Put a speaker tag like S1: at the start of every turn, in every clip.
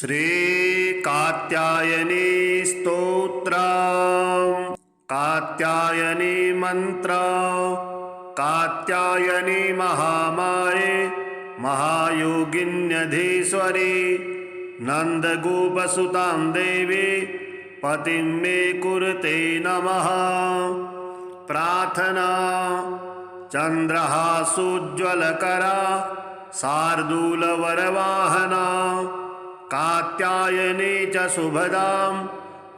S1: श्री कात्यायनी स्तोत्र। कात्यायनी मंत्र। कात्यायनी महामाये महायोगिन्यधीश्वरी नंदगोपसुतां देवी पतिं मे कुरुते नमः। प्रार्थना। चंद्रहासोज्ज्वलकरा शार्दूलवरवाहना कात्यायनी च शुभदां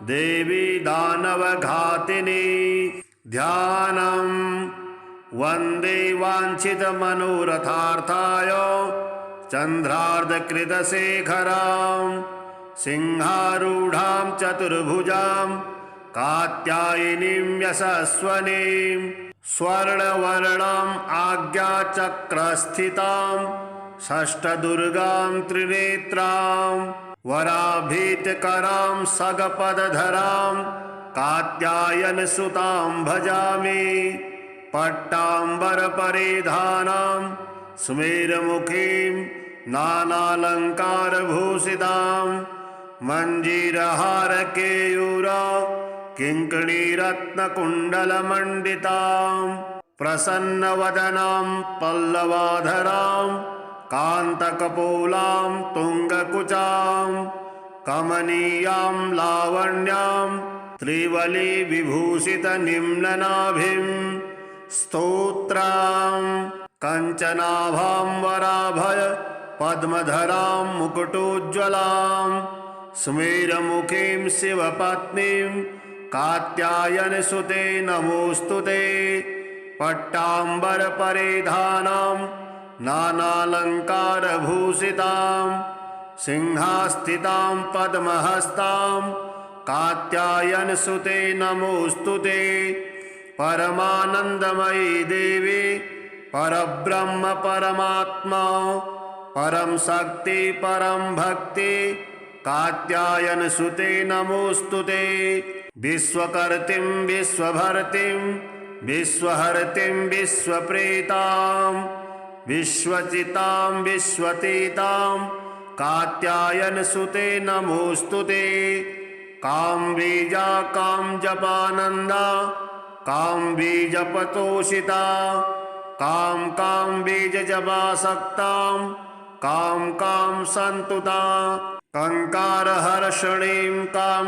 S1: देवी दानवघातिनी। ध्यानं वन्दे वाञ्छितमनोरथार्थाय चन्द्रार्धकृतशेखरां सिंहारूढां चतुर्भुजां कात्यायनीं यशस्वनीं स्वर्णवर्णाम् आज्ञाचक्रस्थितां षष्ठदुर्गां त्रिनेत्रां वराभीतिकरां सगपदधरां कात्यायनसुतां भजामि। पट्टाम्बरपरिधानां स्मेरमुखीं नानालङ्कारभूषितां मञ्जीरहारकेयूरा किङ्कणीरत्नकुण्डलमण्डितां प्रसन्नवदनां पल्लवाधरां कान्तकपोलां तुङ्गकुचां कमनीयां लावण्यां त्रिवलिविभूषितनिम्ननाभिं स्तोत्रां कञ्चनाभां वराभय पद्मधरां मुकुटोज्ज्वलां स्मेरमुखीं शिवपत्नीं कात्यायनसुते नमोऽस्तुते। पट्टाम्बरपरिधानां नानालङ्कारभूषितां सिंहास्थितां पद्महस्तां कात्यायनसुते नमोऽस्तुते। परमानन्दमयी देवी परब्रह्म परमात्मा परम शक्ति परम भक्ति कात्यायनसुते नमोऽस्तुते। विश्वकर्तीं विश्वभर्तीं विश्वहर्तीं विश्वप्रेतां विश्वचितां विश्वतीतां कात्यायनसुते नमोऽस्तुते। कामबीजा कामजपानन्दा कामबीजपतोषिता कामबीजजपासक्तां काम संतुता कंकारहर्षणीं काम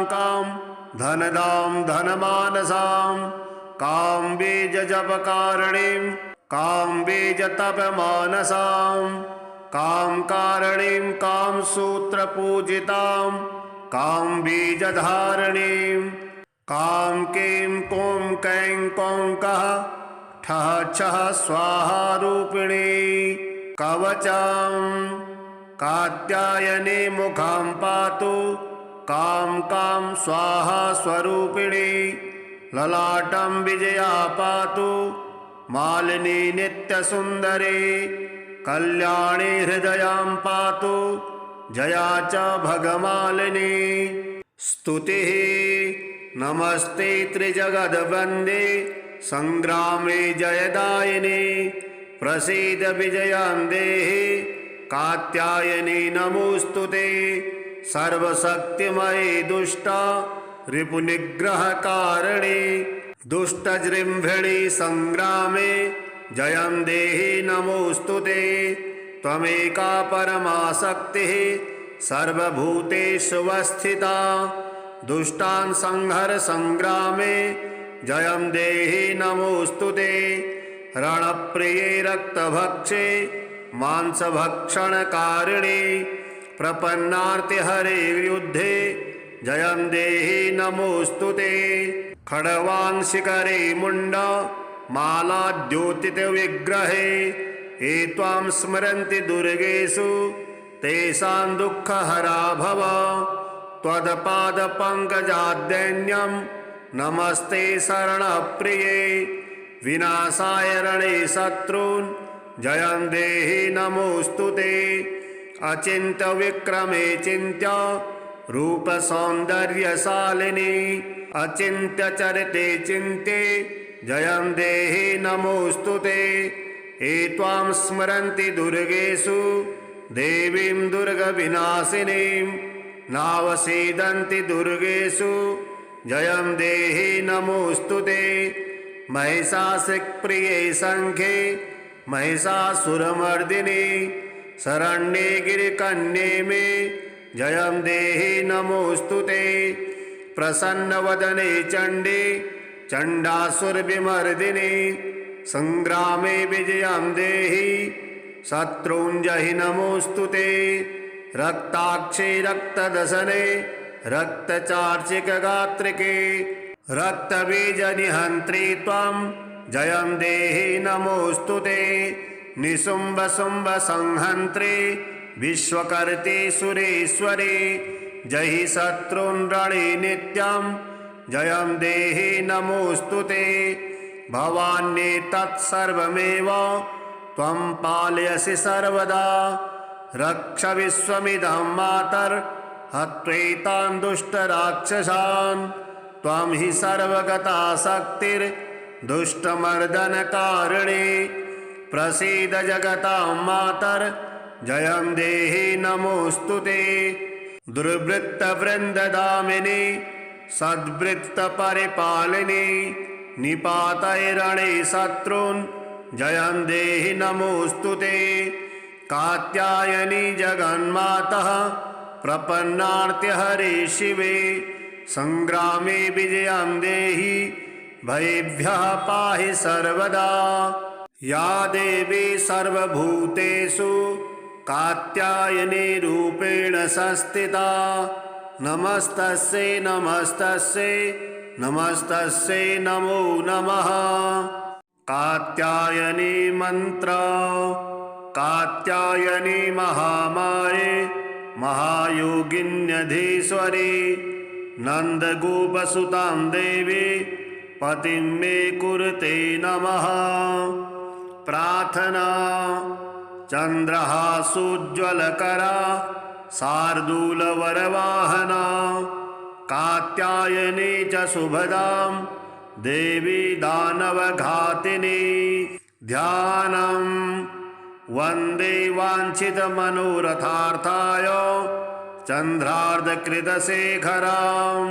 S1: धनदां धनमानसां कामबीजजपकारिणीं कामबीजतपमानसां कामकारिणीं कामसूत्रपूजितां कामबीजधारिणीं काम कें कों कैं कौं कः ठः छः स्वाहा रूपिणी कवचं कात्यायनी मुखां पातु काम स्वाहा स्वरूपिणी ललाटं विजया पातु मालिनी नित्यसुन्दरी कल्याणी हृदयां पातु जया च भगमालिनी। स्तुतिः। नमस्ते त्रिजगद्वन्दे संग्रामे जयदायिनी प्रसीद विजयां देहि कात्यायनी नमोऽस्तुते। सर्वशक्तिमयी दुष्टा रिपुनिग्रहकारिणी दुष्टजृम्भिणी संग्रामे जयं देहि नमोऽस्तुते। त्वमेका परमा शक्तिः सर्वभूतेषु वस्थिता दुष्टान् संहर संग्रामे जयं देहि नमोऽस्तुते। रणप्रिये रक्तभक्षे मांसभक्षणकारिणी प्रपन्नार्तिहरे युद्धे जयं देहि नमोऽस्तुते। खड्वांशिकरे मुण्ड मालाद्योतितविग्रहे ये त्वां स्मरन्ति दुर्गेषु तेषां दुःखहरा भव। त्वत्पादपङ्कजाद्यन्यं नमस्ते शरणप्रिये विनाशाय रणे शत्रून् जयं देहि नमोऽस्तुते। अचिन्त्यविक्रमे चिन्त्य रूपसौन्दर्यशालिनी अचिन्त्यचरिते चिन्त्ये जयं देहि नमोऽस्तुते। एत्वां स्मरन्ति दुर्गेषु देवीं दुर्गविनाशिनीं नावसीदन्ति दुर्गेषु जयं देहि नमोऽस्तुते। महिषासुरप्रिये शङ्खे महिषासुरमर्दिनि शरण्ये गिरिकन्ये मे जयं देहि नमोऽस्तुते। प्रसन्नवदने चण्डे चण्डासुरविमर्दिनि संग्रामे विजयं देहि शत्रुञ्जहि नमोऽस्तुते। रक्ताक्षे रक्तदशने रक्तचार्चिकगात्रिके रक्तबीजनिहन्त्री त्वं जयं देहि नमोऽस्तुते। निशुम्भशुम्भसंहन्त्री विश्वकर्त्री सुरेश्वरी जहि शत्रून् रणे नित्यं जयं देहि नमोऽस्तुते। भवान्येतत्सर्वमेव त्वं पालयसि सर्वदा रक्ष विश्वमिदं मातर्हत्वैतान् दुष्टराक्षसान्। त्वं हि सर्वगता शक्तिर्दुष्टमर्दनकारिणी प्रसीद जगतां मातर् जयं देहि नमोऽस्तुते। दुर्वृत्तवृन्ददामिनी सद्वृत्तपरिपालिनी निपातैरणे शत्रून् जयं देहि नमोऽस्तुते। कात्यायनी जगन्मातः प्रपन्नार्त्यहरे शिवे संग्रामे विजयं देहि भयेभ्यः पाहि सर्वदा। या देवी सर्वभूतेषु कात्यायनी रूपेण संस्थिता नमस्तस्यै नमस्तस्यै नमस्तस्यै नमो नमः। कात्यायनी मंत्र। कात्यायनी महामाये महायोगिन्यधीश्वरी नन्दगोपसुतां देवी पतिं मे कुरुते नमः। प्रार्थना। चन्द्रहासोज्ज्वलकरा शार्दूलवरवाहना कात्यायनी च शुभदां देवी दानवघातिनी। ध्यानम्। वन्दे वाञ्छितमनोरथार्थाय चन्द्रार्धकृतशेखरां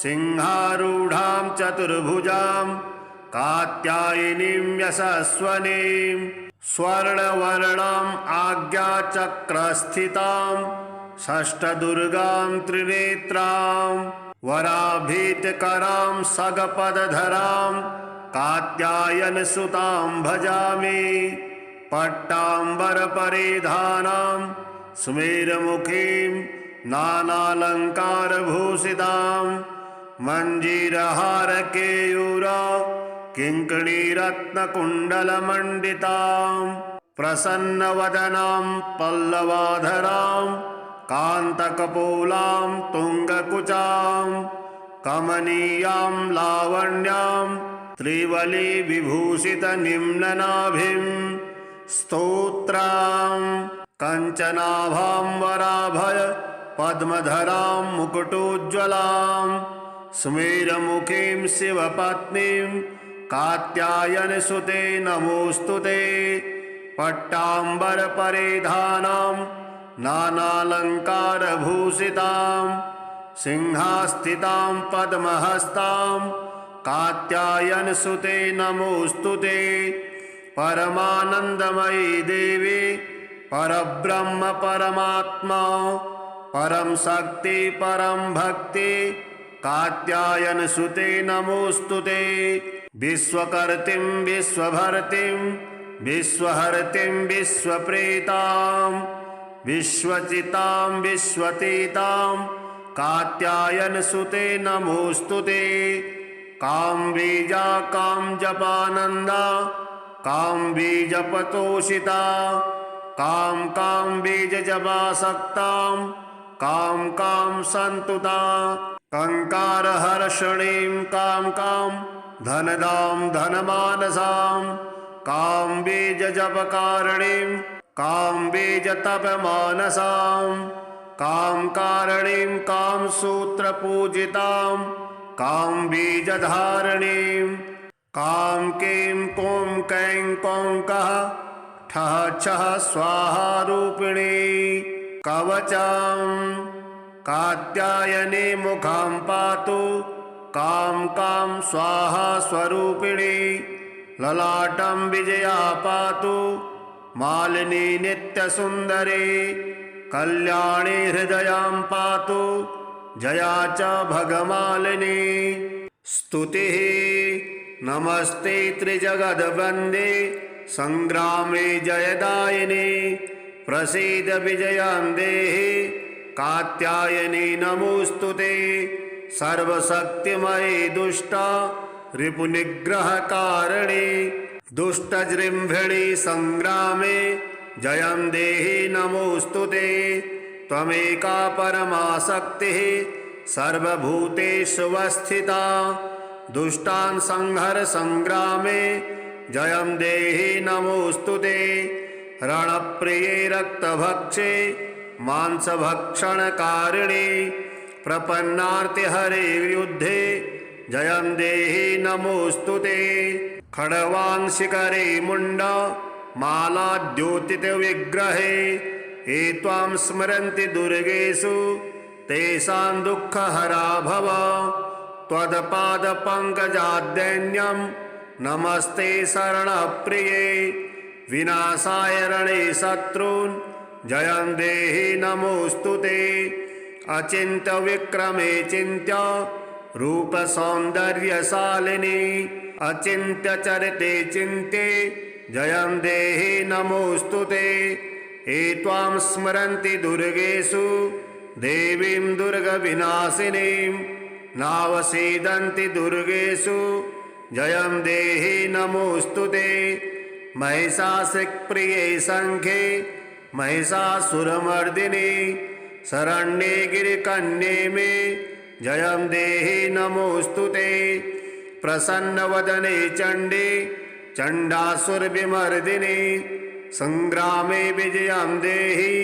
S1: सिंहारूढां चतुर्भुजां कात्यायनीं यशस्वनीं स्वर्णवर्णाम् आज्ञाचक्रस्थितां षष्ठदुर्गां त्रिनेत्रां वराभीतकरां सगपदधरां कात्यायनसुतां भजामि। पट्टाम्बरपरिधानां स्मेरमुखीं नानालङ्कारभूषितां मञ्जीरहारकेयूरा किङ्कणीरत्नकुण्डलमण्डितां प्रसन्नवदनां पल्लवाधरां कान्तकपोलां तुङ्गकुचां कमनीयां लावण्यां त्रिवली विभूषितनिम्ननाभिं स्तोत्रां कञ्चनाभां वराभय पद्मधरां मुकुटोज्ज्वलां स्मेरमुखीं शिवपत्नीं कात्यायनसुते नमोऽस्तुते। पट्टाम्बरपरिधानां नानालङ्कारभूषितां सिंहास्थितां पद्महस्तां कात्यायनसुते नमोऽस्तुते। परमानन्दमयी देवी परब्रह्म परमात्मा परम शक्ति परम भक्ति कात्यायनसुते नमोऽस्तुते। विश्वकर्तीं विश्वभर्तीं विश्वहर्तीं विश्वप्रीतां विश्वचितां विश्वतीतां कात्यायनसुते नमोऽस्तुते। कामबीजा कामजपानन्दा कामबीजपतोषिता कामबीजजपासक्तां काम सन्तुता कंकारहर्षणीं काम धनदां धनमानसां कामबीजजपकारिणीं कामबीजतपमानसां कामकारिणीं कामसूत्रपूजितां कामबीजधारिणीं काम कें कौं कैं कौं कः ठः छः स्वाहा रूपिणी कवचं कात्यायनी मुखां पातु कां कां स्वाहा स्वरूपिणी ललाटं विजया पातु मालिनी नित्यसुन्दरी कल्याणी हृदयां पातु जया च भगमालिनी स्तुतिः नमस्ते त्रिजगद्वन्दे संग्रामे जयदायिनी प्रसीद विजयां देहि कात्यायनी नमोस्तुते सर्वशक्तिमयी दुष्टा रिपुनिग्रहकारिणी दुष्टजृम्भिणी संग्रामे जयं देहि नमोस्तुते त्वमेका परमाशक्तिः सर्वभूतेषु वस्थिता दुष्टान् संहर संग्रामे जयं देहि नमोस्तुते रणप्रिये रक्तभक्षे मांसभक्षणकारिणी प्रपन्नार्तिहरे युद्धे जयं देहि नमोस्तुते खड्वांशिकरे मुण्डा मालाद्योतितविग्रहे ये त्वां स्मरन्ति दुर्गेषु तेषां दुःखहरा भव त्वत्पादपङ्कजाद्यन्यं नमस्ते शरणप्रिये विनाशाय रणे शत्रून् जयं देहि नमोस्तुते अचिन्त्यविक्रमे चिन्त्य रूपसौन्दर्यशालिनी अचिन्त्यचरिते चिन्त्ये जयं देहि नमोस्तुते ये त्वां स्मरन्ति दुर्गेषु देवीं दुर्गविनाशिनीं नावसीदन्ति दुर्गेषु जयं देहि नमोस्तुते महिषासुरप्रिये शङ्खे महिषासुरमर्दिनी शरण्ये गिरिकन्ये मे जयं देहि नमोस्तुते प्रसन्नवदने चण्डे चण्डासुरविमर्दिनी संग्रामे विजयं देहि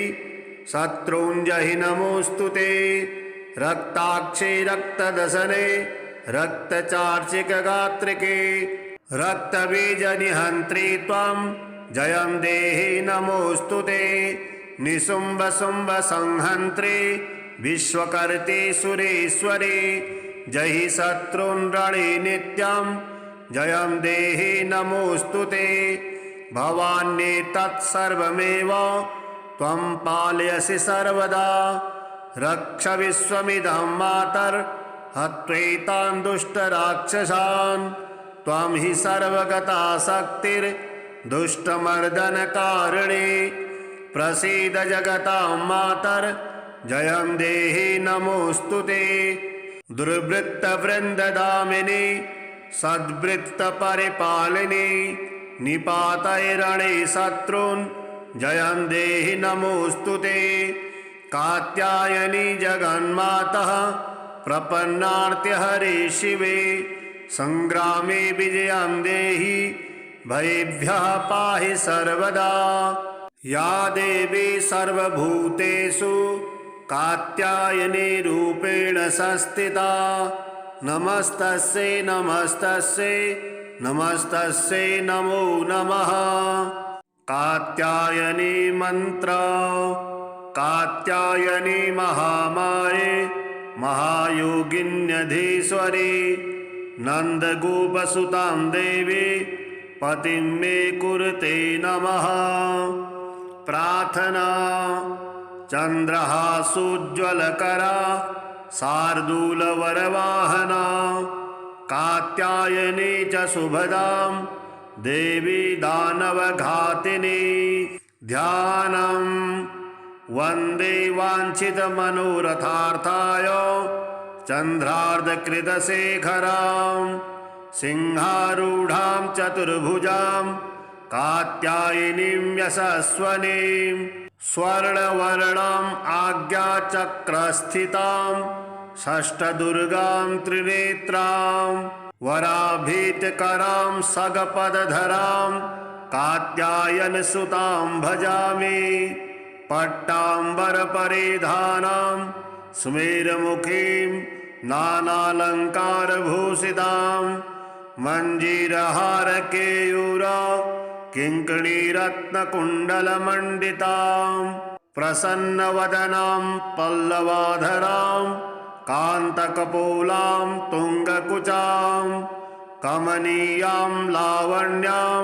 S1: शत्रूञ्जहि नमोस्तुते रक्ताक्षे रक्तदशने रक्तचार्चिकगात्रिके रक्तबीजनिहन्त्री त्वं जयं देहि नमोस्तुते निशुम्भशुम्भसंहन्त्री विश्वकर्त्री सुरेश्वरी जहि शत्रून् रणे नित्यं जयं देहि नमोस्तुते भवान्ये तत्सर्वमेव त्वं पालयसि सर्वदा रक्ष विश्वमिदं मातर्हत्वैतान् दुष्टराक्षसान् त्वं हि सर्वगता शक्तिर्दुष्टमर्दनकारिणी प्रसीद जगतां मातर् जयं देहि नमोस्तुते दुर्वृत्तवृन्ददामिनी सद्वृत्तपरिपालिनी निपातैरणे शत्रून् जयं देहि नमोस्तुते कात्यायनी जगन्मातः प्रपन्नार्तिहरे शिवे संग्रामे विजयं देहि भयेभ्यः पाहि सर्वदा या देवी सर्वभूतेषु कात्यायनी रूपेण संस्थिता नमस्तस्यै नमस्तस्यै नमस्तस्यै नमो नमः कात्यायनी मंत्र कात्यायनी महामाये महायोगिन्यधीश्वरी नन्दगोपसुतां देवी पतिं मे कुरुते नमः प्रार्थना चन्द्रहासोज्ज्वलकरा शार्दूलवरवाहना कात्यायनी च शुभदां देवी दानवघातिनी ध्यानं वन्दे वाञ्छितमनोरथार्थाय चन्द्रार्धकृतशेखरां सिंहारूढां चतुर्भुजां कात्यायनीं यशस्वनीं स्वर्णवर्णाम् आज्ञाचक्रस्थितां षष्ठदुर्गां त्रिनेत्रां वराभीतकरां सगपदधरां कात्यायनसुतां भजामि पट्टाम्बरपरिधानां स्मेरमुखीं नानालङ्कारभूषितां मञ्जीरहारकेयूरा किङ्कणीरत्नकुण्डलमण्डितां प्रसन्नवदनां पल्लवाधरां कान्तकपोलां तुङ्गकुचां कमनीयां लावण्यां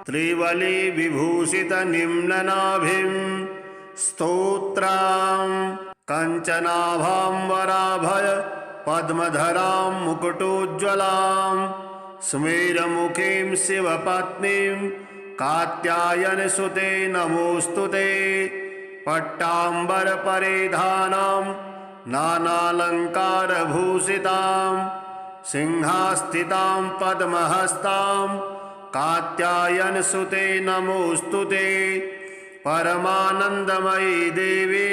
S1: त्रिवली विभूषितनिम्ननाभिं स्तोत्रां कञ्चनाभाम्बराभय पद्मधरां मुकुटोज्ज्वलां स्मेरमुखीं शिवपत्नीं कात्यायनसुते नमोऽस्तुते। पट्टाम्बरपरिधानां नानालङ्कारभूषितां सिंहास्थितां पद्महस्तां कात्यायनसुते नमोऽस्तुते। परमानन्दमयी देवी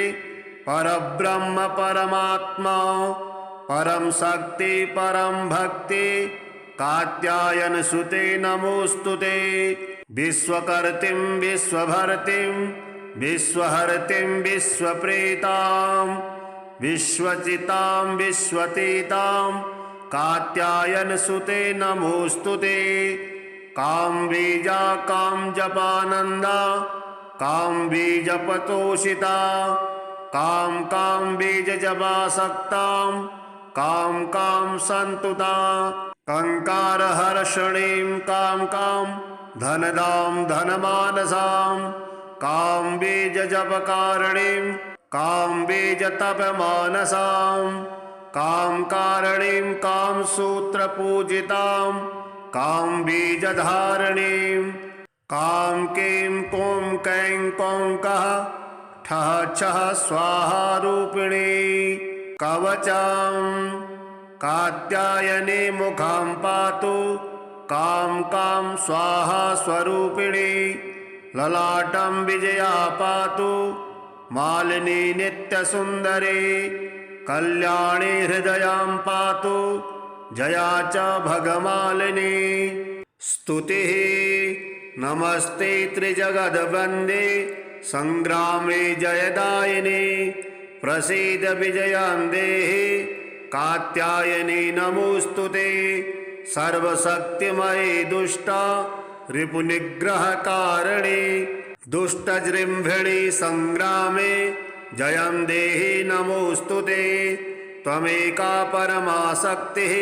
S1: परब्रह्म परमात्मा परम शक्ति परम भक्ति कात्यायनसुते नमोऽस्तुते। विश्वकर्तिं विश्वभर्तिं विश्वहर्तिं विश्वप्रेतां विश्वचितां विश्वतीतां कात्यायनसुते नमोऽस्तुते। कामबीजा कामजपानन्दा कामबीजपतोषिता कामबीजजपासक्तां काम सन्तुता कंकारहर्षणीं कां धनदां धनमानसां कामबीजजपकारिणीं कामबीजतपमानसां कामकारिणीं कामसूत्रपूजितां कामबीजधारिणीं काम क्लीं कूं कैं कौं कः ठः छः स्वाहा रूपिणी कवचं कात्यायनी मुखां पातु काम स्वाहा स्वरूपिणी ललाटं विजया पातु मालिनी नित्यसुन्दरी कल्याणी हृदयां पातु जया च भगमालिनी। स्तुतिः नमस्ते त्रिजगद्वन्दे संग्रामे जयदायिनी प्रसीद विजयां देहि कात्यायनी नमोऽस्तुते। सर्वशक्तिमयी दुष्टा रिपुनिग्रहकारिणी दुष्टजृम्भिणी संग्रामे जयं देहि नमोऽस्तुते। त्वमेका परमा शक्तिः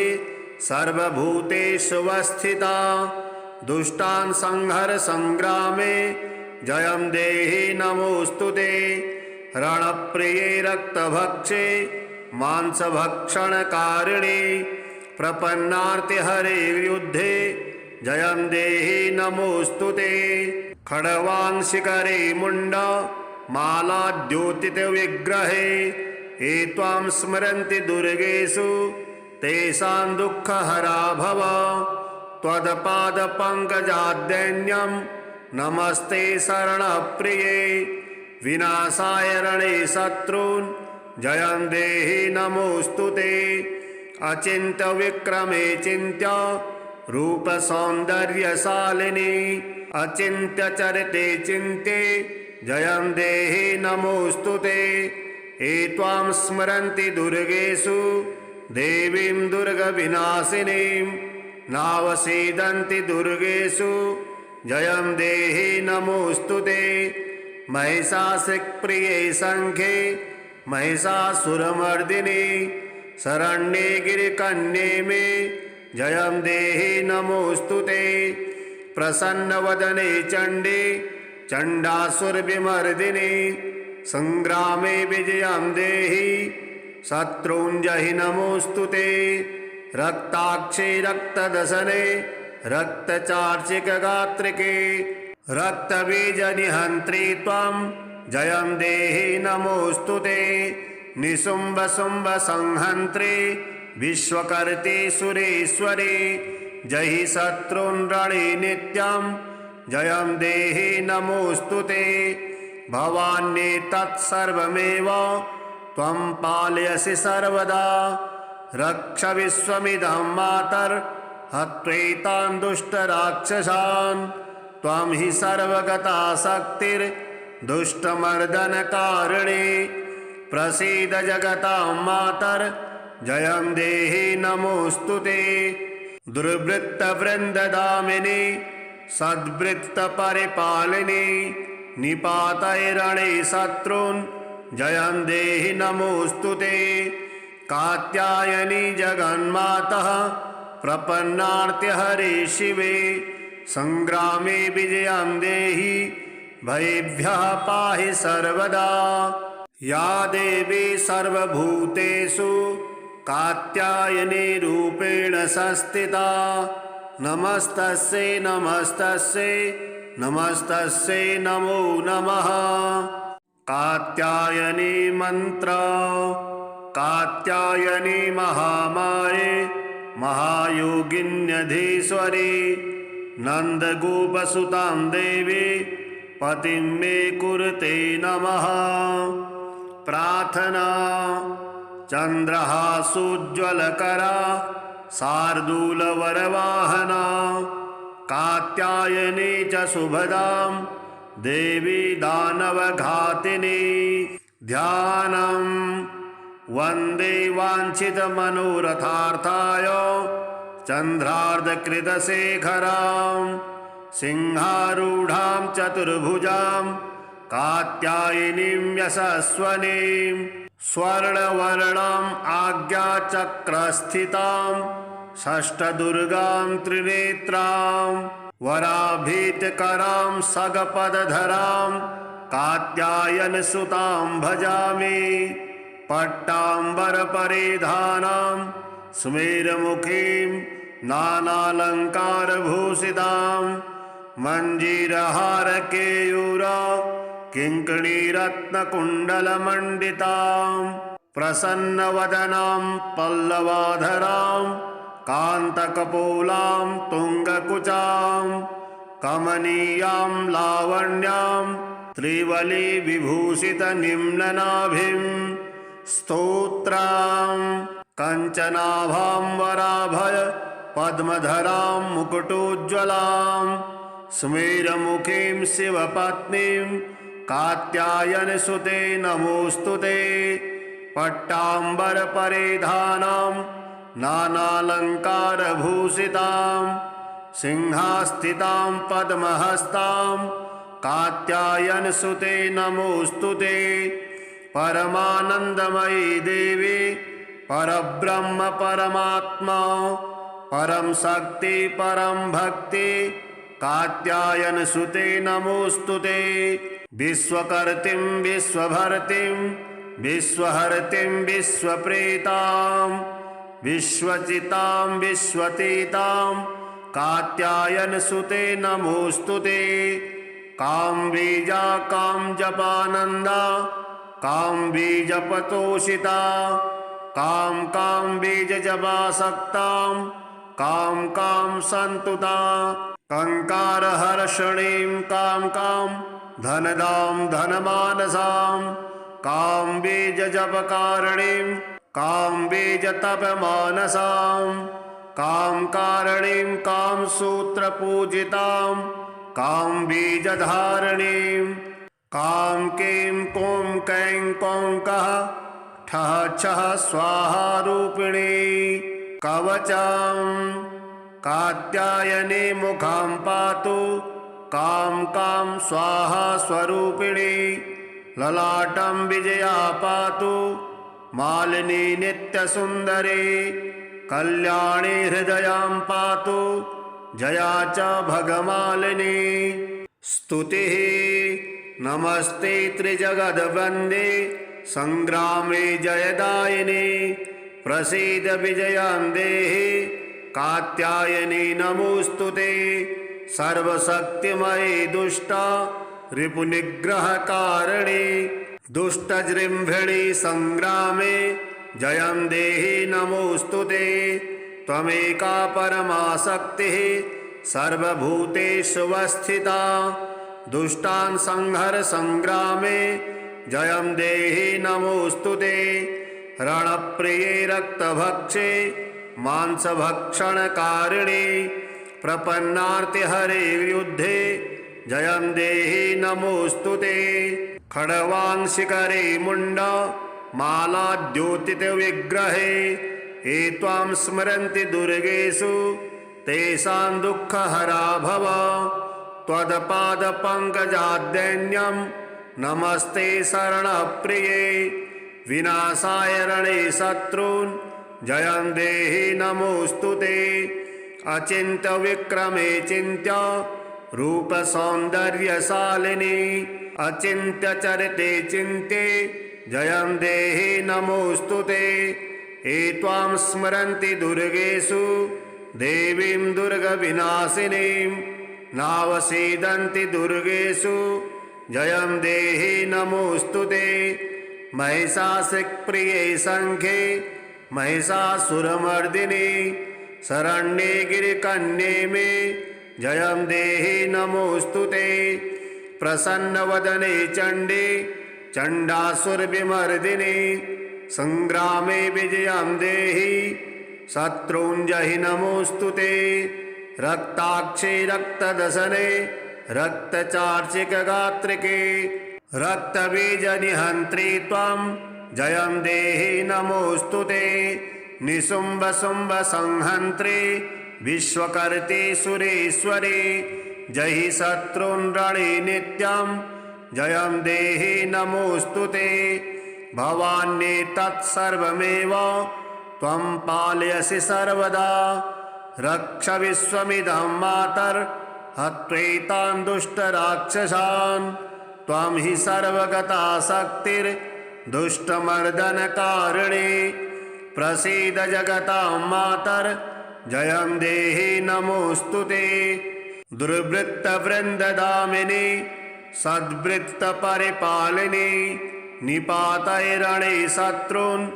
S1: सर्वभूतेषु वस्थिता दुष्टान् संहर संग्रामे जयं देहि नमोऽस्तुते। रणप्रिये रक्तभक्षे मांसभक्षणकारिणी प्रपन्नार्तिहरे युद्धे जयं देहि नमोऽस्तुते। खड्वान् शिखरे मुण्डा मालाद्योतितविग्रहे ये त्वां स्मरन्ति दुर्गेषु तेषां दुःखहरा भव। त्वत्पादपङ्कजाद्दैन्यं नमस्ते शरणप्रिये विनाशाय रणे शत्रून् जयं देहि नमोऽस्तुते। अचिन्त्यविक्रमे चिन्त्य रूपसौन्दर्यशालिनी अचिन्त्यचरिते चिन्त्ये जयं देहि नमोऽस्तुते। ये त्वां स्मरन्ति दुर्गेषु देवीं दुर्गविनाशिनीं नावसीदन्ति दुर्गेषु जयं देहि नमोऽस्तुते। महिषासुरप्रिये शङ्खे महिषासुरमर्दिनी शरण्ये गिरिकन्ये मे जयं देहि नमोऽस्तुते। प्रसन्नवदने चण्डे चण्डासुरविमर्दिनी संग्रामे विजयं देहि शत्रूञ्जहि नमोऽस्तुते। रक्ताक्षे रक्तदशने रक्तचार्चिकगात्रिके रक्तबीजनिहन्त्री त्वं जयं देहि नमोऽस्तुते। निशुम्भशुम्भसंहन्त्री विश्वकर्त्री सुरेश्वरी जहि शत्रून् रणे नित्यं जयं देहि नमोऽस्तुते। भवान्ये तत्सर्वमेव त्वं पालयसि सर्वदा रक्ष विश्वमिदं मातर्हत्वैतान् दुष्टराक्षसान् त्वं हि सर्वगता शक्तिर्दुष्टमर्दनकारिणी प्रसीद जगतां मातर्जयं देहि नमोऽस्तुते। दुर्वृत्तवृन्ददामिनी सद्वृत्तपरिपालिनी निपातैरणे शत्रून् जयं देहि नमोऽस्तु ते। कात्यायनी जगन्मातः प्रपन्नार्त्यहरे शिवे संग्रामे विजयं देहि भयेभ्यः पाहि सर्वदा। या देवी सर्वभूतेषु कात्यायनी रूपेण संस्थिता नमस्तस्यै नमस्तस्यै नमस्तस्यै नमो नमः। कात्यायनी मंत्र। कात्यायनी महामाये महायोगिन्यधीश्वरी नन्दगोपसुतां देवी पतिं मे कुरुते नमः। प्रार्थना। चन्द्रहासोज्ज्वलकरा शार्दूलवरवाहना कात्यायनी च शुभदां देवी दानवघातिनी। ध्यानं। वन्दे वाञ्छितमनोरथार्थाय चन्द्रार्धकृतशेखरां सिंहारूढां चतुर्भुजां कात्यायनीं यशस्वनीं स्वर्णवर्णाम् आज्ञाचक्रस्थितां षष्ठदुर्गां त्रिनेत्रां वराभीतकरां सगपदधरां कात्यायनसुतां भजामि। पट्टाम्बरपरिधानां स्मेरमुखीं नानालङ्कारभूषितां मञ्जीरहारकेयूरा किङ्कणीरत्नकुण्डलमण्डितां प्रसन्नवदनां पल्लवाधरां कान्तकपोलां तुङ्गकुचां कमनीयां लावण्यां त्रिवलिविभूषितनिम्ननाभिं स्तोत्रां कञ्चनाभां वराभय पद्मधरां मुकुटोज्ज्वलां स्मेरमुखीं शिवपत्नीं कात्यायनसुते नमोऽस्तु ते। पट्टाम्बरपरिधानां नानालङ्कारभूषितां सिंहास्थितां पद्महस्तां कात्यायनसुते नमोऽस्तु ते। परमानन्दमयी देवी परब्रह्म परमात्मा परम शक्ति परम भक्ति कात्यायनसुते नमोऽस्तु ते। विश्वकर्तिं विश्वभर्तिं विश्वहर्तिं विश्वप्रेतां विश्वचितां विश्वतीतां कात्यायनसुते नमोऽस्तु ते। कामबीजा कामजपानन्दा कामबीजपतोषिता कामबीजजपासक्तां काम सन्तुता कंकारहर्षणीं काम धनदां धनमानसां कामबीजजपकारिणीं कामबीजतपमानसां कामकारिणीं कामसूत्रपूजितां कामबीजधारिणीं काम कें कौं कैं कौं कः ठः छः स्वाहा रूपिणी कवचं कात्यायनी मुखां पातु काम स्वाहा स्वरूपिणी ललाटं विजया पातु मालिनी नित्यसुन्दरी कल्याणी हृदयां पातु जया च भगमालिनी स्तुतिः नमस्ते त्रिजगद्वन्दे संग्रामे जयदायिनी प्रसीद विजयां देहि कात्यायनी नमोऽस्तु ते। सर्वशक्तिमयी दुष्टा रिपुनिग्रहकारिणी दुष्टजृम्भिणी संग्रामे जयं देहि नमोऽस्तु ते। त्वमेका परमाशक्तिः सर्वभूतेषु वस्थिता दुष्टान् संहर संग्रामे जयं देहि नमोऽस्तु ते। रणप्रिये रक्तभक्षे मांसभक्षणकारिणी प्रपन्नार्तिहरे युद्धे जयं देहि नमोऽस्तु ते। खड्वांशिकरे मुण्ड मालाद्योतितविग्रहे ये त्वां स्मरन्ति दुर्गेषु तेषां दुःखहरा भव त्वत्पादपङ्कजाद्यन्यं नमस्ते शरणप्रिये विनाशाय रणे शत्रून् जयं देहि नमोऽस्तुते अचिन्त्यविक्रमे चिन्त्य रूपसौन्दर्यशालिनी अचिन्त्यचरिते चिन्त्ये जयं देहि नमोऽस्तुते एत्वां स्मरन्ति दुर्गेषु देवीं दुर्गविनाशिनीं नावसीदन्ति दुर्गेषु जयं देहि नमोऽस्तुते महिषासुरप्रिये शङ्खे महिषासुरमर्दिनी शरण्ये गिरिकन्ये मे जयं देहि नमोऽस्तुते प्रसन्नवदने चण्डे चण्डासुरविमर्दिनी संग्रामे विजयं देहि शत्रूञ्जहि नमोऽस्तुते रक्ताक्षे रक्तदशने रक्तचार्चिकगात्रिके रक्तबीजनिहन्त्री त्वं जयं देहि नमोऽस्तुते निशुम्भशुम्भसंहन्त्री विश्वकर्त्री सुरेश्वरी जहि शत्रून् रणे नित्यं जयं देहि नमोऽस्तुते भवान्ये तत्सर्वमेव त्वं पालयसि सर्वदा रक्ष विश्वमिदं मातर्हत्वैतान् दुष्टराक्षसान् त्वं हि सर्वगता शक्तिर्दुष्टमर्दनकारिणी प्रसीद जगतां मातर् जयं देहि नमोऽस्तुते दुर्वृत्तवृन्ददामिनी सद्वृत्तपरिपालिनी निपातैरणे शत्रून्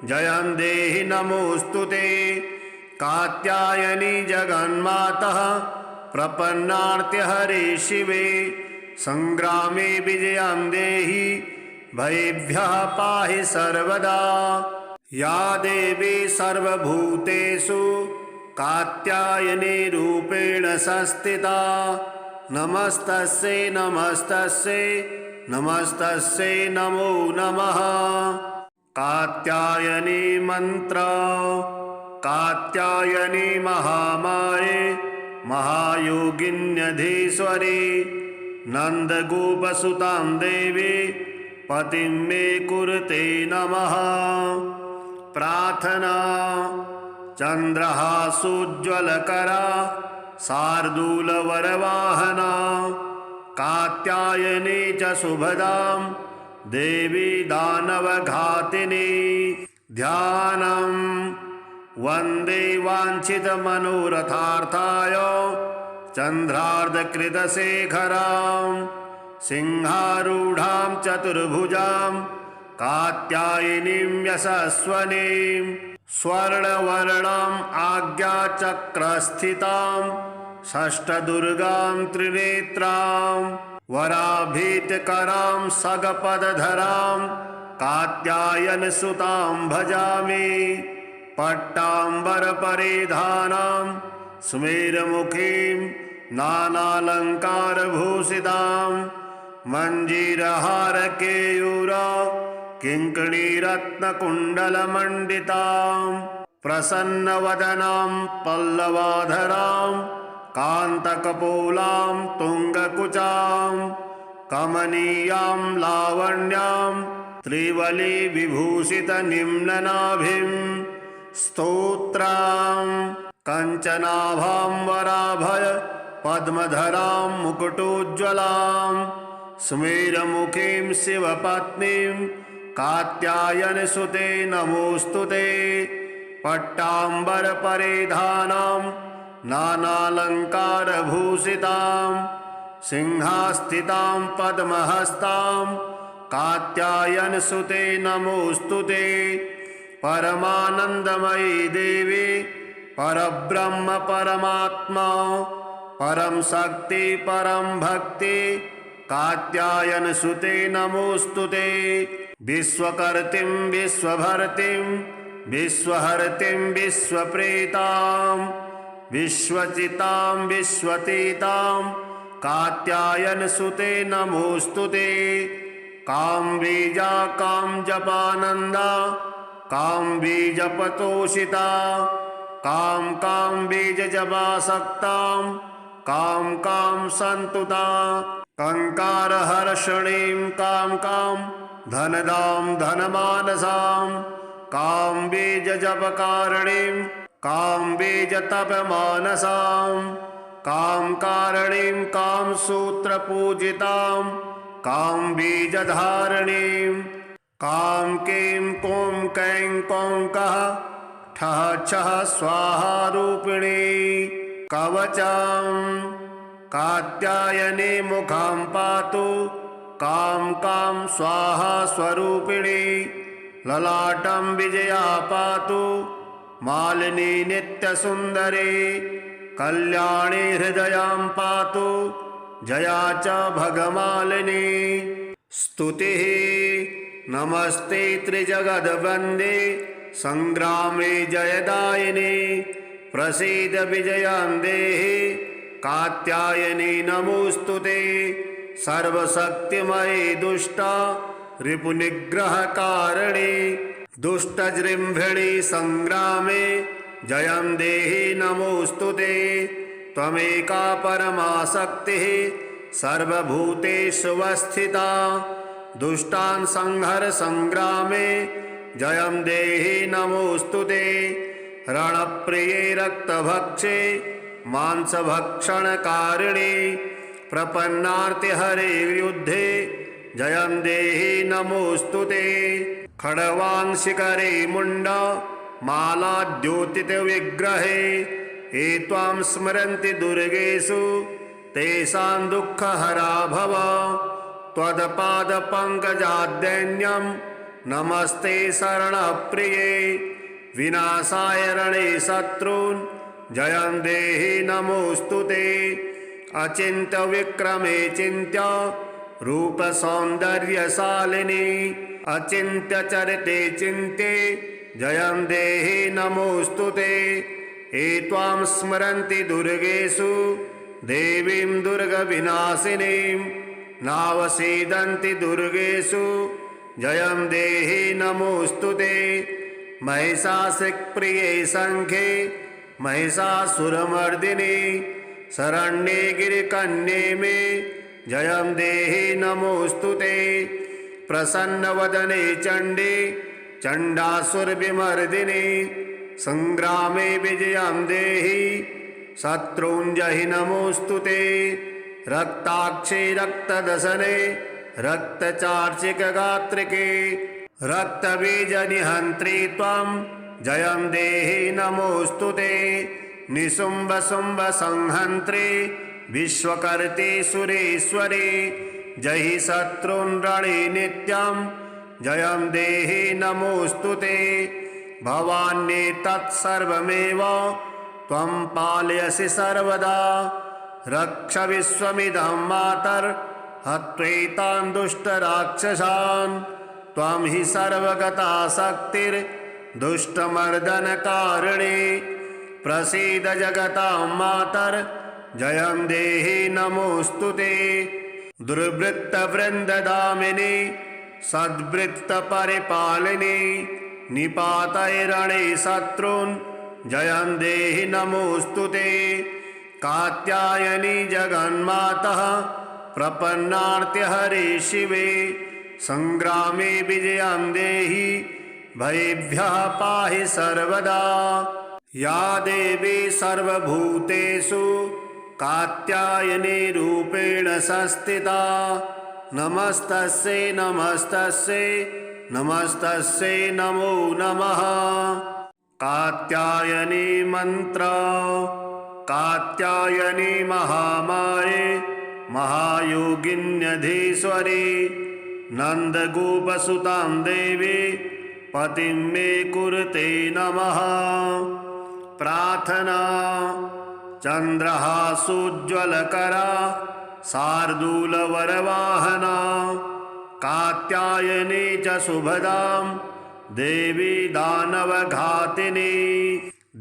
S1: जयं देहि नमोऽस्तुते कात्यायनी जगन्मातः प्रपन्नार्त्यहरे शिवे संग्रामे विजयं देहि भयेभ्यः पाहि सर्वदा या देवी सर्वभूतेषु कात्यायनी रूपेण संस्थिता नमस्तस्यै नमस्तस्यै नमस्तस्यै नमो नमः कात्यायनी मंत्र कात्यायनी महामाये महायोगिन्यधीश्वरी नन्दगोपसुतां देवी पतिं मे कुरुते नमः प्रार्थना चन्द्रहासोज्ज्वलकरा शार्दूलवरवाहना कात्यायनी च शुभदां देवी दानवघातिनी ध्यानं वन्दे वाञ्छितमनोरथार्थाय चन्द्रार्धकृतशेखरां सिंहारूढां चतुर्भुजां कात्यायनीं यशस्वनीं स्वर्णवर्णाम् आज्ञाचक्रस्थितां षष्ठदुर्गां त्रिनेत्रां वराभीतिकरां सगपदधरां कात्यायनसुतां भजामि पट्टाम्बरपरिधानां स्मेरमुखीं नानालङ्कारभूषितां मञ्जीरहारकेयूरा किङ्कणीरत्नकुण्डलमण्डितां प्रसन्नवदनां पल्लवाधरां कान्तकपोलां तुङ्गकुचां कमनीयां लावण्यां त्रिवली विभूषितनिम्ननाभिं स्तोत्रां कञ्चनाभां वराभय पद्मधरां मुकुटोज्ज्वलां स्मेरमुखीं शिवपत्नीं कात्यायनसुते नमोऽस्तुते पट्टाम्बरपरिधानां नानालङ्कारभूषितां सिंहास्थितां पद्महस्तां कात्यायनसुते नमोऽस्तुते परमानन्दमयी देवी परब्रह्म परमात्मा परम शक्ति परम भक्ति कात्यायनसुते नमोऽस्तुते विश्वकर्तिं विश्वभर्तिं विश्वहर्तिं विश्वप्रेतां विश्वचितां विश्वतीतां कात्यायनसुते नमोऽस्तुते काम्बीजा कामजपानन्दा काम्बीजपतोषिता काम्बीजजपासक्तां कां कां सन्तुता कंकारहर्षणीं कां कां धनदां धनमानसां कां बीजजपकारिणीं कां बीजतपमानसां कां कारिणीं कां सूत्रपूजितां कां बीजधारिणीं कां कीं कूं कैं कौं कः ठः छः स्वाहा रूपिणी कवचं कात्यायनी मुखां पातु कां कां स्वाहा स्वरूपिणी ललाटं विजया पातु मालिनी नित्यसुन्दरी कल्याणी हृदयं पातु जया च भगमालिनी स्तुतिः नमस्ते त्रिजगद्वन्दे संग्रामे जयदायिनी प्रसीद विजयं देहि कात्यायनी नमोस्तुते सर्वशक्तिमयी दुष्टा रिपुनिग्रहकारिणी दुष्टजृम्भिणी संग्रामे जयं देहि नमोस्तुते त्वमेका परमाशक्तिः सर्वभूतेषु वस्थिता दुष्टान् संहर संग्रामे जयं देहि नमोस्तुते रणप्रिये रक्तभक्षे मांसभक्षणकारिणी प्रपन्नार्तिहरे युद्धे जयं देहि नमोस्तुते खड्वांशिकरे मुण्ड मालाद्योतितविग्रहे ये त्वां स्मरन्ति दुर्गेषु तेषां दुःखहरा भव त्वत्पादपङ्कजाद्यन्यं नमस्ते शरणप्रिये विनाशाय रणे शत्रून् जयं देहि नमोस्तुते अचिन्त्यविक्रमे चिन्त्य रूपसौन्दर्यशालिनी अचिन्त्यचरिते चिन्त्ये जयं देहि नमोस्तुते ये त्वां स्मरन्ति दुर्गेषु देवीं दुर्गविनाशिनीं नावसीदन्ति दुर्गेषु जयं देहि नमोस्तुते महिषासुरप्रिये शङ्खे महिषासुरमर्दिनी शरण्ये गिरिकन्ये मे जयं देहि नमोस्तुते प्रसन्नवदने चण्डे चण्डासुरविमर्दिनी संग्रामे विजयं देहि शत्रूञ्जहि नमोस्तुते रक्ताक्षे रक्तदशने रक्तचार्चिकगात्रिके रक्तबीजनिहन्त्री त्वं जयं देहि नमोस्तुते निशुम्भशुम्भसंहन्त्री विश्वकर्त्री सुरेश्वरी जहि शत्रून् रणे नित्यं जयं देहि नमोस्तुते भवान्ये तत्सर्वमेव त्वं पालयसि सर्वदा रक्ष विश्वमिदं मातर्हत्वैतान् दुष्टराक्षसान् त्वं हि सर्वगता शक्तिर्दुष्टमर्दनकारिणी प्रसीद जगतां मातर् जयं देहि नमोस्तुते दुर्वृत्तवृन्ददामिनी सद्वृत्तपरिपालिनी निपातैरणे शत्रून् जयं देहि नमोस्तुते कात्यायनी जगन्मातः प्रपन्नार्तिहरे शिवे संग्रामे विजयं देहि भयेभ्यः पाहि सर्वदा या देवी सर्वभूतेषु कात्यायनी रूपेण संस्थिता नमस्तस्यै नमस्तस्यै नमस्तस्यै नमो नमः कात्यायनी मंत्र कात्यायनी महामाये महायोगिन्यधीश्वरी नंदगोपसुतां देवी पतिं मे कुरुते नमः प्रार्थना चंद्रहासोज्ज्वलकरा शार्दूलवरवाहना कात्यायनी च शुभदां देवी दानवघातिनी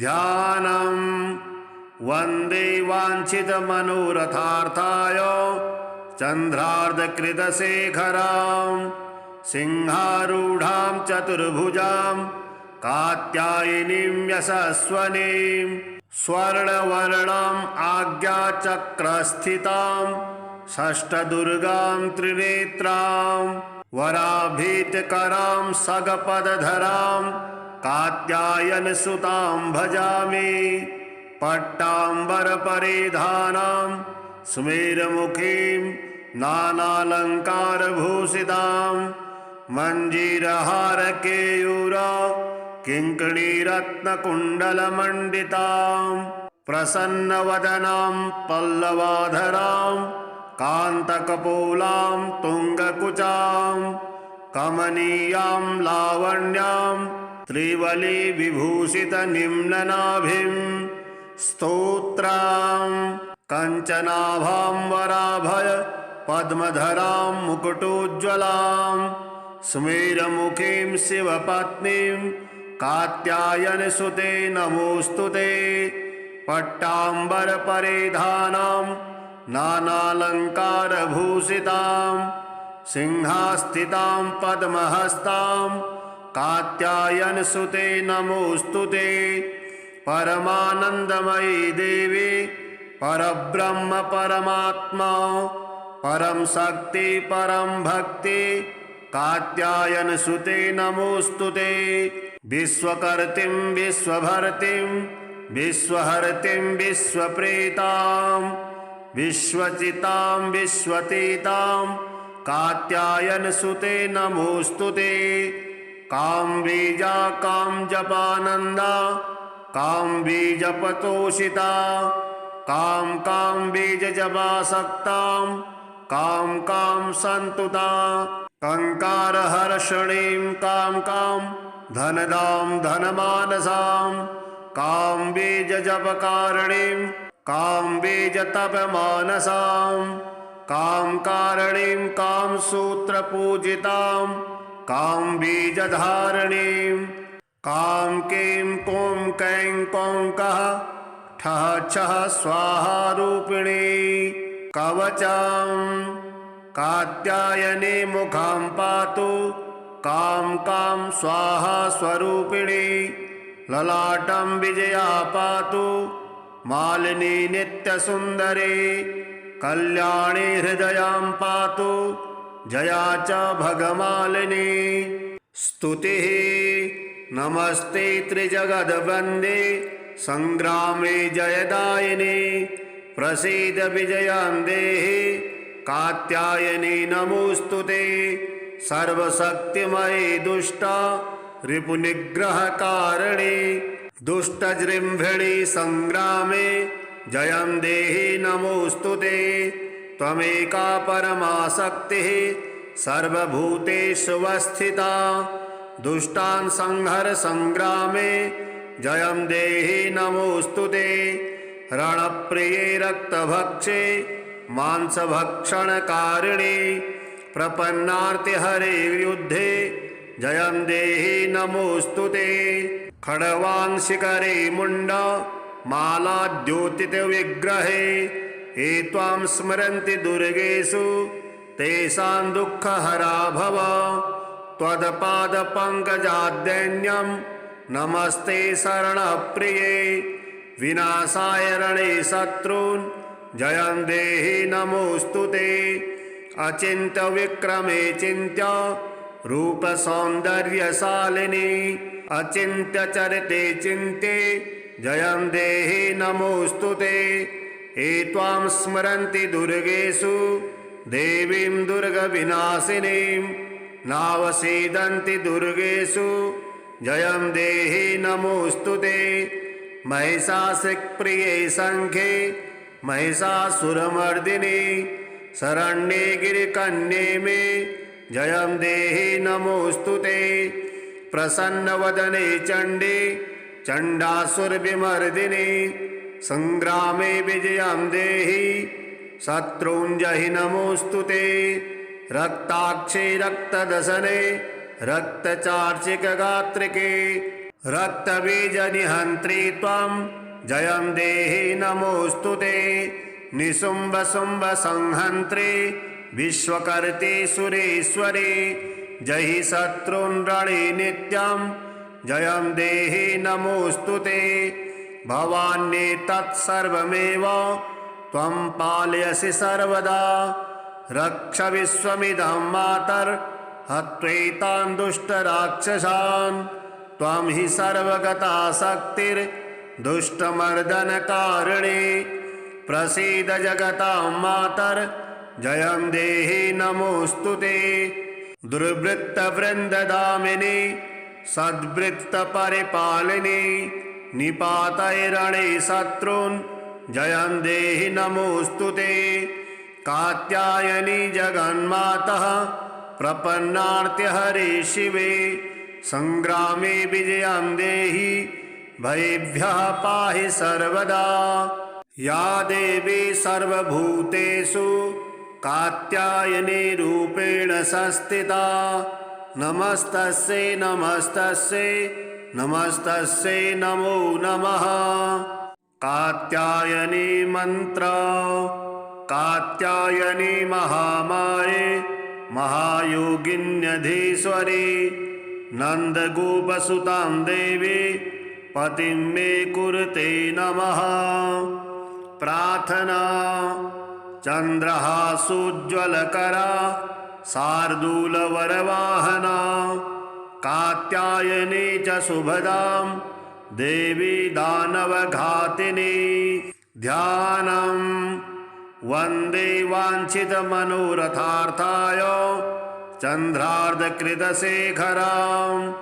S1: ध्यानं वन्दे वाञ्छितमनोरथार्थाय चन्द्रार्धकृतशेखरां सिंहारूढां चतुर्भुजां कात्यायनीं यशस्वनीं स्वर्णवर्णाम् आज्ञाचक्रस्थितां षष्ठदुर्गां त्रिनेत्रां वराभीतिकरां सगपदधरां कात्यायनसुतां भजामि। पट्टाम्बरपरिधानां स्मेरमुखीं नानालङ्कारभूषितां मञ्जीरहारकेयूरा किङ्कणीरत्नकुण्डलमण्डितां प्रसन्नवदनां पल्लवाधरां कान्तकपोलां तुङ्गकुचां कमनीयां लावण्यां त्रिवलिविभूषितनिम्ननाभिं स्तोत्रां कञ्चनाभां वराभय पद्मधरां मुकुटोज्ज्वलां स्मेरमुखीं शिवपत्नीं कात्यायनसुते नमोऽस्तुते। पट्टाम्बरपरिधानां नानालङ्कारभूषितां सिंहास्थितां पद्महस्तां कात्यायनसुते नमोऽस्तुते। परमानन्दमयी देवी परब्रह्म परमात्मा परं शक्ति परं भक्ति कात्यायनसुते नमोऽस्तुते। विश्वकर्त्रीं विश्वभर्त्रीं विश्वहर्त्रीं विश्वप्रेतां विश्वचितां विश्वतीतां कात्यायनसुते नमोऽस्तुते। कामबीजा कामजपानन्दा कामबीजपतोषिता कामबीजजपासक्तां काम सन्तुता कंकारहर्षणीं काम धनदां धनमानसां कामबीजजपकारिणीं कामबीजतपमानसां कामकारिणीं कामसूत्रपूजितां कामबीजधारिणीं काम क्लीं कूं कैं कौं कः ठः छः स्वाहा रूपिणी कवचं कात्यायनी मुखां पातु काम स्वाहा स्वरूपिणी ललाटं विजया पातु मालिनी नित्यसुन्दरी कल्याणी हृदयां पातु जया च भगमालिनी। स्तुतिः नमस्ते त्रिजगद्वन्दे संग्रामे जयदायिनी प्रसीद विजयां देहि कात्यायनी नमोऽस्तुते। सर्वशक्तिमयी दुष्टा रिपुनिग्रहकारिणी दुष्टजृम्भिणी संग्रामे जयं देहि नमोऽस्तुते। त्वमेका परमा शक्तिः सर्वभूतेषु वस्थिता दुष्टान् संहर संग्रामे जयं देहि नमोऽस्तुते। रणप्रिये रक्तभक्षे मांसभक्षणकारिणी प्रपन्नार्तिहरे युद्धे जयं देहि नमोऽस्तुते। खड्वांशिकरे मुण्डा मालाद्योतितविग्रहे ये त्वां स्मरन्ति दुर्गेषु तेषां दुःखहरा भव। त्वत्पादपङ्कजाद्यन्यं नमस्ते शरणप्रिये विनाशाय रणे शत्रून् जयं देहि नमोऽस्तुते। अचिन्त्यविक्रमे चिन्त्य रूपसौन्दर्यशालिनी अचिन्त्यचरिते चिन्त्ये जयं देहि नमोऽस्तुते। ये त्वां स्मरन्ति दुर्गेषु देवीं दुर्गविनाशिनीं नावसीदन्ति दुर्गेषु जयं देहि नमोऽस्तुते। महिषासुरप्रिये शङ्खे महिषासुरमर्दिनी शरण्ये गिरिकन्ये मे जयं देहि नमोऽस्तुते। प्रसन्नवदने चण्डे चण्डासुरविमर्दिनी संग्रामे विजयं देहि शत्रूञ्जहि नमोऽस्तुते। रक्ताक्षे रक्तदशने रक्तचार्चिकगात्रिके रक्तबीजनिहन्त्री त्वं जयं देहि नमोऽस्तुते। निशुम्भशुम्भसंहन्त्री विश्वकर्त्री सुरेश्वरी जहि शत्रून् रणे नित्यं जयं देहि नमोऽस्तुते। भवान्येतत्सर्वमेव त्वं पालयसि सर्वदा। रक्ष विश्वमिदं मातर्हत्वैतान् दुष्टराक्षसान्। त्वं हि सर्वगता शक्तिर्दुष्टमर्दनकारिणी। प्रसीद जगतां मातर्जयं देहि नमोऽस्तुते। दुर्वृत्तवृन्ददामिनी सद्वृत्तपरिपालिनी। निपातैरणे शत्रून् जयं देहि नमोऽस्तुते। कात्यायनी जगन्मातः प्रपन्नार्त्यहरे शिवे। संग्रामे विजयं देहि भयेभ्यः पाहि सर्वदा। या देवी सर्वभूतेषु कात्यायनी रूपेण संस्थिता। नमस्तस्यै नमस्तस्यै नमस्तस्यै नमो नमः। कात्यायनी मंत्र। कात्यायनी महामाये महायोगिन्यधीश्वरी। नन्दगोपसुतां देवी पतिं मे कुरुते नमः। प्रार्थना। चन्द्रहासोज्ज्वलकरा शार्दूलवरवाहना। कात्यायनी च शुभदां देवी दानवघातिनी। ध्यानं वन्दे वाञ्छितमनोरथार्थाय चन्द्रार्धकृतशेखरां।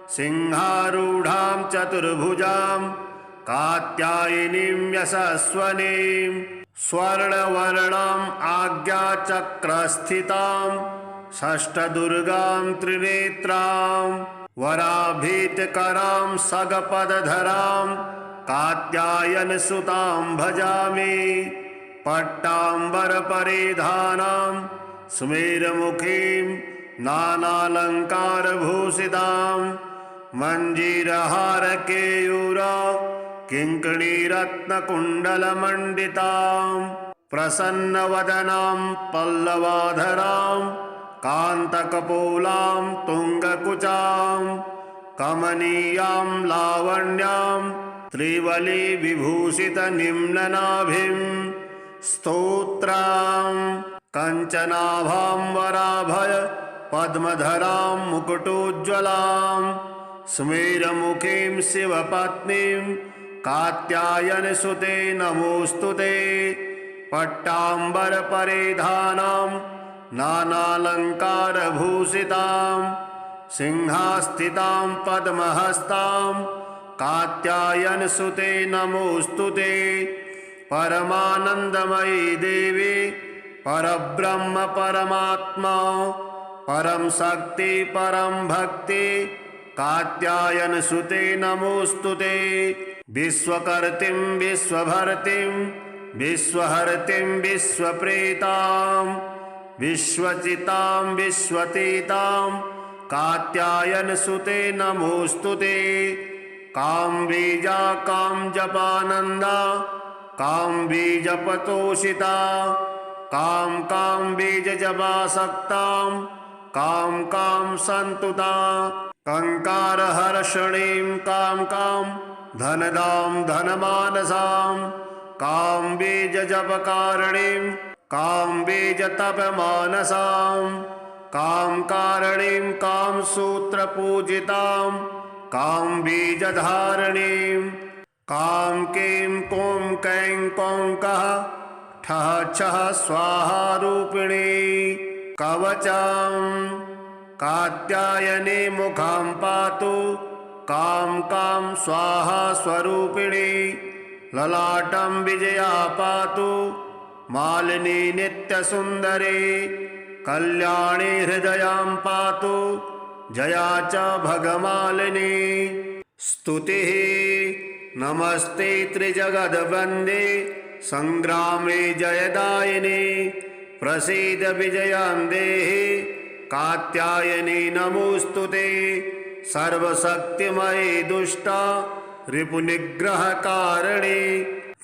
S1: सिंहारूढां चतुर्भुजां कात्यायनीं यशस्वनीं। स्वर्णवर्णाम् आज्ञाचक्रस्थितां षष्ठदुर्गां त्रिनेत्रां। वराभीतकरां सगपदधरां कात्यायनसुतां भजामि। पट्टाम्बरपरिधानां स्मेरमुखीं नानालङ्कारभूषितां। मञ्जीरहारकेयूरा किङ्कणीरत्नकुण्डलमण्डितां। प्रसन्नवदनां पल्लवाधरां कान्तकपोलां तुङ्गकुचां। कमनीयां लावण्यां त्रिवलिविभूषितनिम्ननाभिं। स्तोत्रां कञ्चनाभां वराभय पद्मधरां मुकुटोज्ज्वलां। स्मेरमुखीं शिवपत्नीं कात्यायनसुते नमोऽस्तुते। पट्टाम्बरपरिधानां नानालङ्कारभूषितां। सिंहास्थितां पद्महस्तां कात्यायनसुते नमोऽस्तुते। परमानन्दमयी देवी परब्रह्म परमात्मा परम शक्ति परम भक्ति कात्यायनसुते नमोऽस्तुते। विश्वकर्तिं विश्वभर्तिं विश्वहर्तिं विश्वप्रेतां विश्वचितां विश्वतीतां कात्यायनसुते नमोऽस्तुते। कामबीजा कामजपानन्दा कामबीजपतोषिता कामबीजजपासक्तां काम सन्तुता। कंकारहर्षणीं काम धनदां धनमानसां कामबीजजपकारिणीं कामबीजतपमानसां कामकारिणीं कामसूत्रपूजितां कामबीजधारिणीं। काम कें कौं कैं कौं कः ठः छः स्वाहा रूपिणी। कवचं कात्यायनी मुखां पातु काम स्वाहा स्वरूपिणी। ललाटं विजया पातु मालिनी नित्यसुन्दरी। कल्याणी हृदयां पातु जया च भगमालिनी। स्तुतिः नमस्ते त्रिजगद्वन्दे संग्रामे जयदायिनी। प्रसीद विजयां देहि कात्यायनी नमोऽस्तुते। सर्वशक्तिमयी दुष्टा रिपुनिग्रहकारिणी।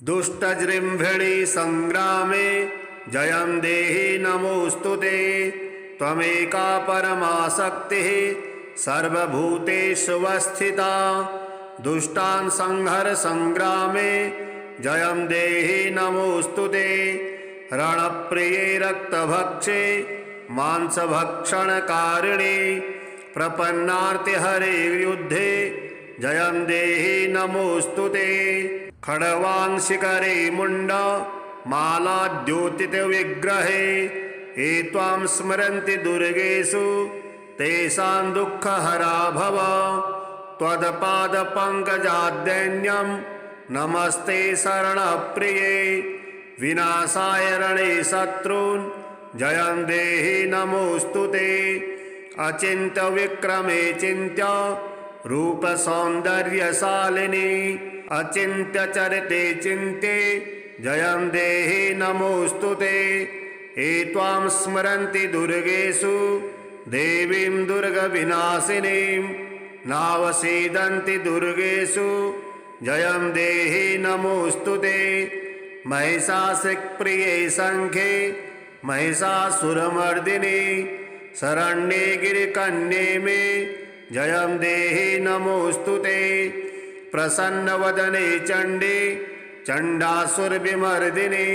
S1: दुष्टजृम्भिणी संग्रामे जयं देहि नमोऽस्तुते। त्वमेका परमा शक्तिः सर्वभूतेषु वस्थिता। दुष्टान् संहर संग्रामे जयं देहि नमोऽस्तुते। रणप्रिये रक्तभक्षे मांसभक्षणकारिणे प्रपन्नार्तिहरे युद्धे जयं देहि नमोऽस्तुते। खड्वांशिकरे मुण्ड मालाद्योतितविग्रहे ये त्वां स्मरन्ति दुर्गेषु तेषां दुःखहरा भव। त्वत्पादपङ्कजाद्यन्यं नमस्ते शरणप्रिये। विनाशाय रणे शत्रून् जयं देहि नमोऽस्तुते। अचिन्त्यविक्रमे चिन्त्य रूपसौन्दर्यशालिनी अचिन्त्यचरिते चिन्त्ये जयं देहि नमोऽस्तुते। ये त्वां स्मरन्ति दुर्गेषु देवीं दुर्गविनाशिनीं नावसीदन्ति दुर्गेषु जयं देहि नमोऽस्तुते। महिषासुरप्रिये शङ्खे महिषासुरमर्दिनी शरण्ये गिरिकन्ये मे जयं देहि नमोऽस्तुते। प्रसन्नवदने चण्डे चण्डासुरविमर्दिनी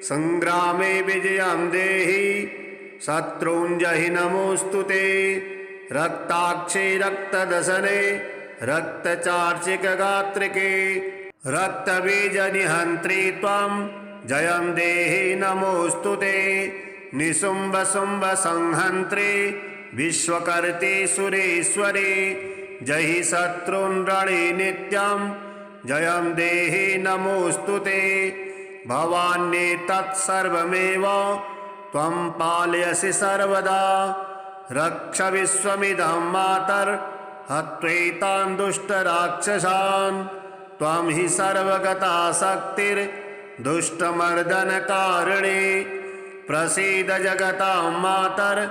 S1: संग्रामे विजयं देहि शत्रूञ्जहि नमोऽस्तुते। रक्ताक्षे रक्तदशने रक्तचार्चिकगात्रिके रक्तबीजनिहन्त्री त्वं जयं देहि नमोऽस्तुते। निशुम्भशुम्भसंहन्त्री विश्वकर्त्री सुरेश्वरी जहि शत्रून् रणे नित्यं जयं देहि नमोऽस्तुते। भवान्ये तत्सर्वमेव त्वं पालयसि सर्वदा। रक्ष विश्वमिदं मातर्हत्वैतान् दुष्टराक्षसान्। त्वं हि सर्वगता शक्तिर्दुष्टमर्दनकारिणी। प्रसीद जगतां मातर्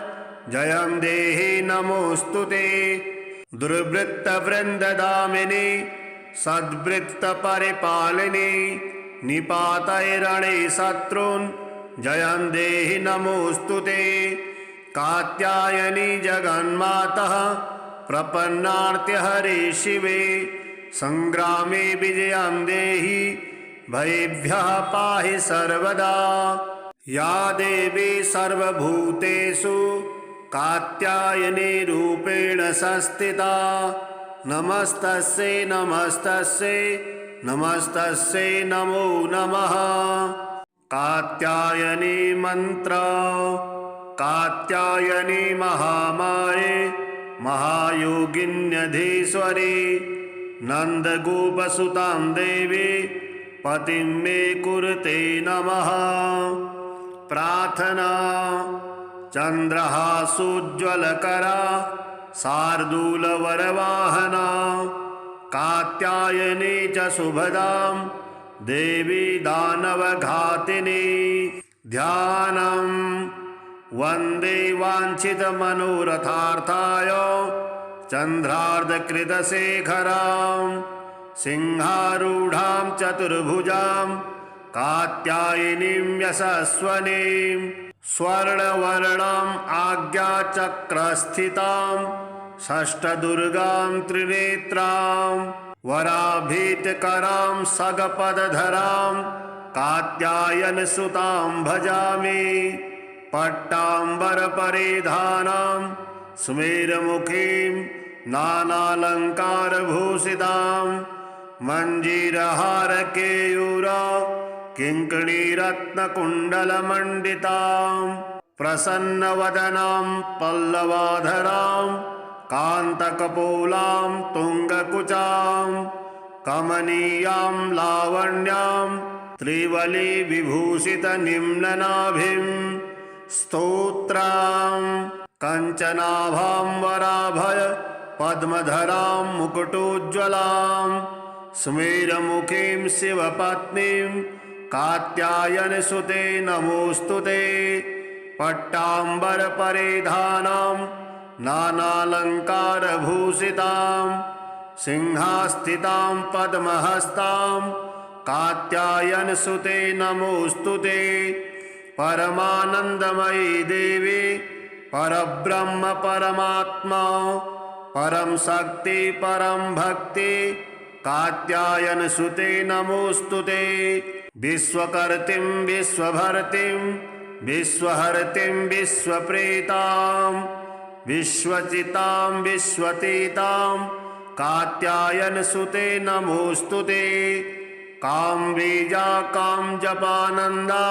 S1: जयं देहि नमोऽस्तुते। दुर्वृत्तवृन्ददामिनी सद्वृत्तपरिपालिनी निपातय रणे शत्रून् जयं देहि नमोऽस्तुते। कात्यायनी जगन्मातः प्रपन्नार्तिहरे शिवे संग्रामे विजयं देहि भयेभ्यः पाहि सर्वदा। या देवी सर्वभूतेषु कात्यायनी रूपेण संस्थिता नमस्तस्यै नमस्तस्यै नमस्तस्यै नमो नमः। कात्यायनी मंत्र। कात्यायनी महामाये महायोगिन्यधीश्वरी नन्दगोपसुतां देवी पतिं मे कुरुते नमः। प्रार्थना। चन्द्रहासोज्ज्वलकरा शार्दूलवरवाहना कात्यायनी च शुभदां देवी दानवघातिनी। ध्यानं वन्दे वाञ्छितमनोरथार्थाय चन्द्रार्धकृतशेखरां सिंहारूढां चतुर्भुजां कात्यायनीं यशस्वनीं। स्वर्णवर्णाम् आज्ञाचक्रस्थितां षष्ठदुर्गां त्रिनेत्रां वराभीतकरां सगपदधरां कात्यायनसुतां भजामि। पट्टाम्बरपरिधानां स्मेरमुखीं नानालङ्कारभूषितां मञ्जीरहारकेयूरा किङ्कणीरत्नकुण्डलमण्डितां प्रसन्नवदनां पल्लवाधरां कान्तकपोलां तुङ्गकुचां कमनीयां लावण्यां त्रिवलिविभूषितनिम्ननाभिं स्तोत्रां कञ्चनाभां वराभय पद्मधरां मुकुटोज्ज्वलां स्मेरमुखीं शिवपत्नीं कात्यायनसुते नमोऽस्तुते। पट्टाम्बरपरिधानां नानालङ्कारभूषितां सिंहास्थितां पद्महस्तां कात्यायनसुते नमोऽस्तुते। परमानन्दमयी देवी परब्रह्म परमात्मा परम शक्ति परम भक्ति कात्यायनसुते नमोऽस्तुते। विश्वकर्त्रीं विश्वभर्त्रीं विश्वहर्त्रीं विश्वप्रेतां विश्वचितां विश्वतीतां कात्यायनसुते नमोऽस्तुते। कामबीजा कामजपानन्दा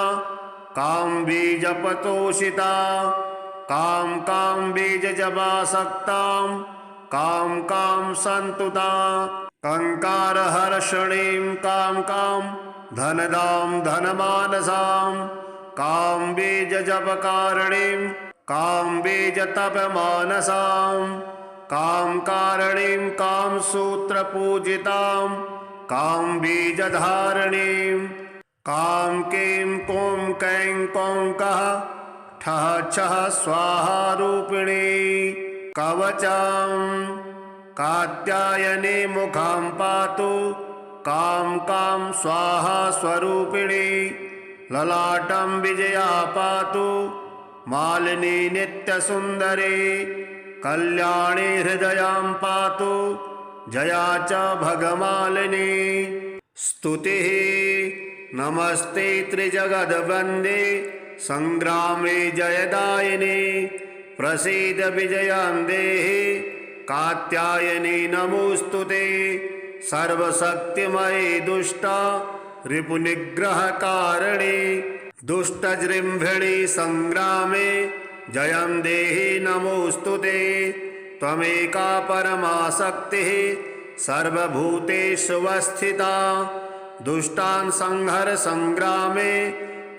S1: कामबीजपतोषिता कामबीजजपासक्तां काम सन्तुता कंकारहर्षणीं काम धनदां धनमानसां कामबीजजपकारिणीं कामबीजतपमानसां कामकारिणीं कामसूत्रपूजितां कामबीजधारिणीं काम क्लीं कूं कैं कौं कः ठः छः स्वाहा रूपिणी। कवचं कात्यायनी मुखं पातु काम स्वाहा स्वरूपिणी। ललाटं विजया पातु मालिनी नित्यसुन्दरी। कल्याणी हृदयं पातु जया च भगमालिनी। स्तुतिः नमस्ते त्रिजगद्वन्द्ये संग्रामे जयदायिनी। प्रसीद विजयं देहि कात्यायनी नमोऽस्तुते। सर्वशक्तिमयी दुष्टा रिपुनिग्रहकारिणी दुष्टजृम्भिणी संग्रामे जयं देहि नमोऽस्तुते। त्वमेका परमाशक्तिः सर्वभूतेषु वस्थिता। दुष्टान् संहर संग्रामे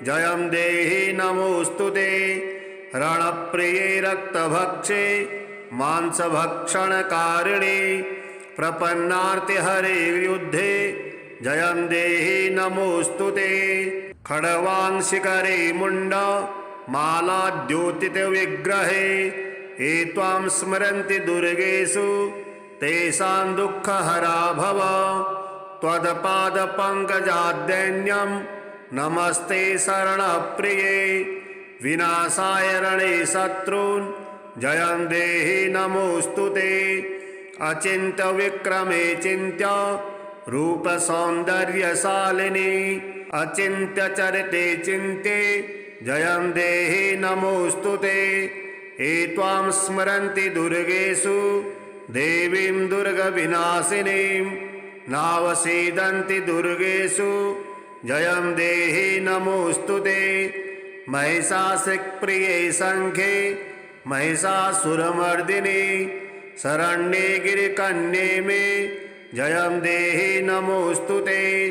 S1: जयं देहि नमोऽस्तुते। रणप्रिये रक्तभक्षे मांसभक्षणकारिणी प्रपन्नार्तिहरे युद्धे जयं देहि नमोऽस्तुते। खड्गवांशिकरे मुण्ड मालाद्योतितविग्रहे ये त्वां स्मरन्ति दुर्गेषु तेषां दुःखहरा भव। त्वत्पादपङ्कजाद्यन्यं नमस्ते शरणप्रिये। विनाशाय रणे शत्रून् जयं देहि नमोऽस्तुते। अचिन्त्यविक्रमे चिन्त्य रूपसौन्दर्यशालिनी अचिन्त्यचरिते चिन्त्ये जयं देहि नमोऽस्तुते। ये त्वां स्मरन्ति दुर्गेषु देवीं दुर्गविनाशिनीं नावसीदन्ति दुर्गेषु जयं देहि नमोऽस्तुते। महिषासुरप्रिये शङ्खे महिषासुरमर्दिनी शरण्ये गिरिकन्ये मे जयं देहि नमोऽस्तुते।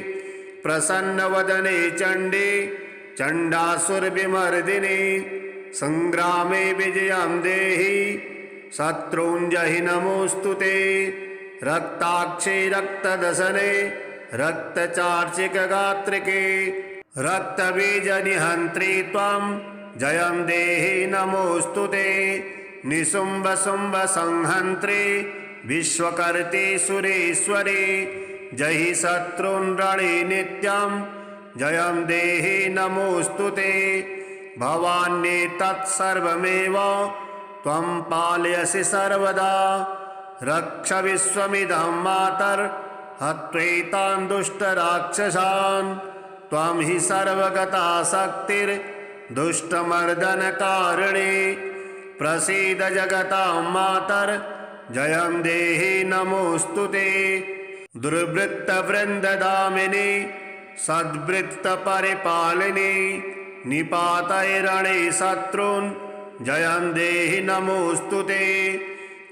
S1: प्रसन्नवदने चण्डे चण्डासुरविमर्दिनी संग्रामे विजयं देहि शत्रूञ्जहि नमोऽस्तुते। रक्ताक्षे रक्तदशने रक्तचार्चिकगात्रिके रक्तबीजनिहन्त्री त्वं जयं देहि नमोऽस्तुते। निशुम्भशुम्भसंहन्त्री विश्वकर्त्री सुरेश्वरी जहि शत्रून् रणे नित्यं जयं देहि नमोऽस्तुते। भवान्ये तत्सर्वमेव त्वं पालयसि सर्वदा। रक्ष विश्वमिदं मातर्हत्वैतान् दुष्टराक्षसान्। त्वं हि सर्वगता शक्तिर्दुष्टमर्दनकारिणी। प्रसीद जगतां मातर् जयं देहि नमोऽस्तुते। दुर्वृत्तवृन्ददामिनी सद्वृत्तपरिपालिनी निपातैरणे शत्रून् जयं देहि नमोऽस्तुते।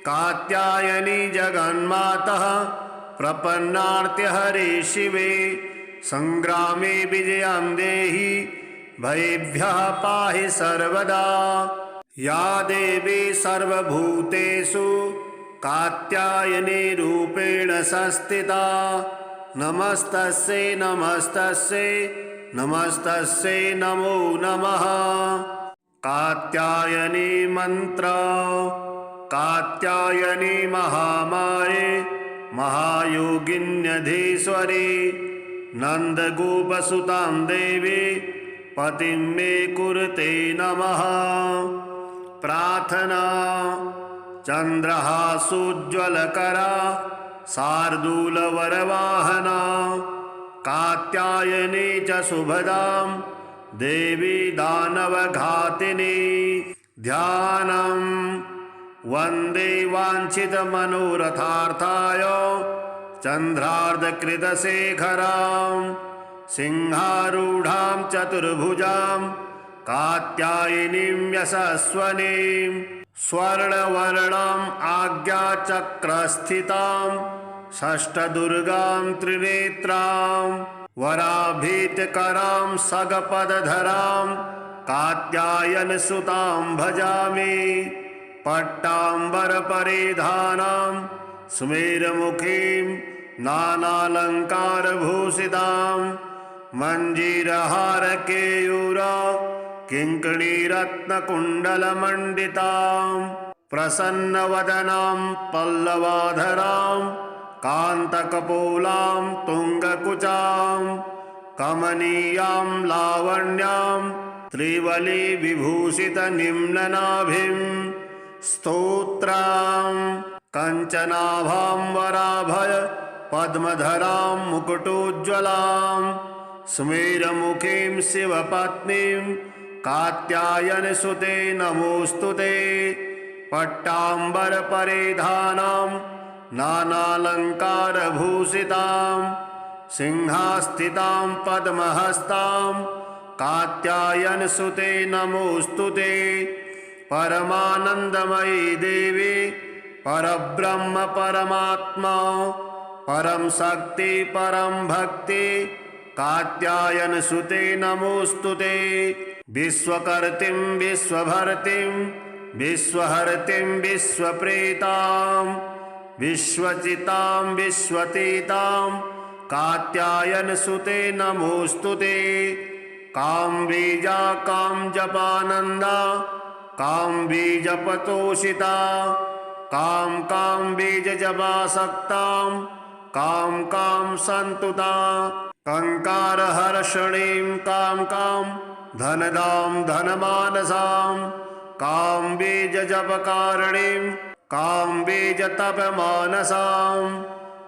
S1: कात्यायनी जगन्मातः प्रपन्नार्तिहरे शिवे संग्रामे विजयं देहि भयेभ्यः पाहि सर्वदा। या देवी सर्वभूतेषु कात्यायनी रूपेण संस्थिता नमस्तस्यै नमस्तस्यै नमस्तस्यै नमो नमः। कात्यायनी मंत्र। कात्यायनी महामाये महायोगिन्यधीश्वरी नन्दगोपसुतां देवी पतिं मे कुरुते नमः। प्रार्थना। चन्द्रहासोज्ज्वलकरा शार्दूलवरवाहना कात्यायनी च शुभदां देवी दानवघातिनी ध्यानं वन्दे वाञ्छितमनोरथार्थाय चन्द्रार्धकृतशेखरां सिंहारूढां चतुर्भुजां कात्यायनीं यशस्वनीं स्वर्णवर्णाम् आज्ञाचक्रस्थितां षष्ठदुर्गां त्रिनेत्रां वराभीतिकरां सगपदधरां कात्यायनसुतां भजामि पट्टाम्बरपरिधानां स्मेरमुखीं नानालङ्कारभूषितां मञ्जीरहारकेयूर किङ्कणीरत्नकुण्डलमण्डितां प्रसन्नवदनां पल्लवाधरां कान्तकपोलां तुङ्गकुचां कमनीयां लावण्यां त्रिवलिविभूषितनिम्ननाभिं स्तोत्रां कञ्चनाभाम्बराभय पद्मधरां मुकुटोज्ज्वलां स्मेरमुखीं शिवपत्नीं कात्यायनसुते नमोऽस्तुते पट्टाम्बरपरिधानां नानालङ्कारभूषितां सिंहास्थितां पद्महस्तां कात्यायनसुते नमोऽस्तुते परमानन्दमयी देवी परब्रह्म परमात्मा परम शक्ति परम भक्ति कात्यायनसुते नमोऽस्तुते विश्वकर्तीं विश्वभर्तीं विश्वहर्तीं विश्वप्रेतां विश्वचितां विश्वतीतां कात्यायनसुते नमोऽस्तुते कामबीजा कामजपानन्दा कामबीजपतोषिता कामबीजजपासक्तां कां सन्तुता कंकारहर्षणीं कां धनदां धनमानसां कामबीजजपकारिणीं कामबीजतपमानसां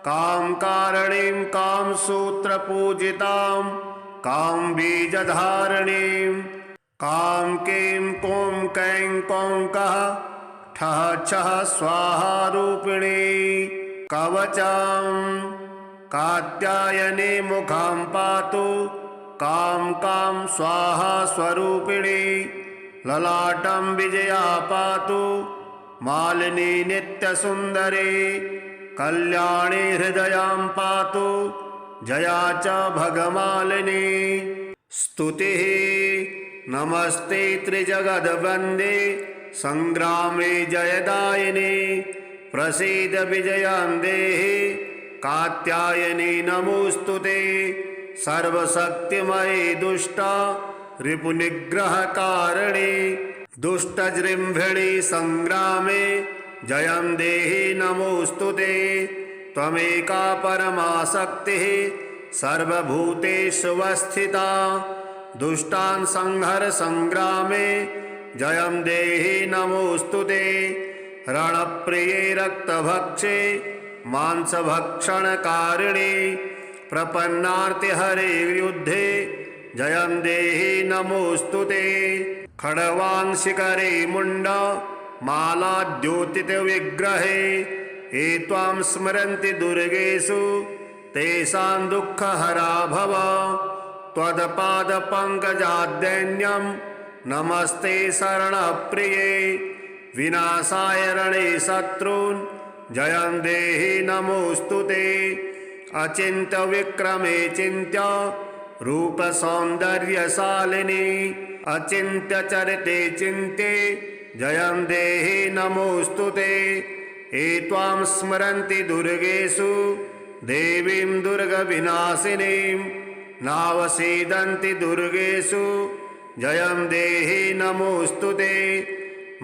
S1: कामकारिणीं कामसूत्रपूजितां कामबीजधारिणीं कां क्लीं कौं कैं कौं कः ठः छः स्वाहा रूपिणी कवचं कात्यायनी मुखां पातु कां स्वाहा स्वरूपिणी ललाटं विजया पातु मालिनी नित्यसुन्दरी कल्याणी हृदयां पातु जया च भगमालिनी स्तुतिः नमस्ते त्रिजगद्वन्दे संग्रामे जयदायिनी प्रसीद विजयां देहि कात्यायनी नमोऽस्तुते सर्वशक्तिमयी दुष्टा रिपुनिग्रहकारिणी दुष्टजृम्भिणी संग्रामे जयं देहि नमोऽस्तुते त्वमेका परमा शक्तिः सर्वभूतेषु वस्थिता दुष्टान् संहर संग्रामे जयं देहि नमोऽस्तुते रणप्रिये रक्तभक्षे मांसभक्षणकारिणी प्रपन्नार्तिहरे युद्धे जयं देहि नमोऽस्तुते खड्वां शिखरे मुण्डा मालाद्योतितविग्रहे ये त्वां स्मरन्ति दुर्गेषु तेषां दुःखहरा भव त्वत्पादपङ्कजाद्दैन्यं नमस्ते शरणप्रिये विनाशाय रणे शत्रून् जयं देहि नमोऽस्तुते अचिन्त्यविक्रमे चिन्त्य रूपसौन्दर्यशालिनी अचिन्त्यचरिते चिन्त्ये जयं देहि नमोऽस्तुते ये त्वां स्मरन्ति दुर्गेषु देवीं दुर्गविनाशिनीं नावसीदन्ति दुर्गेषु जयं देहि नमोऽस्तुते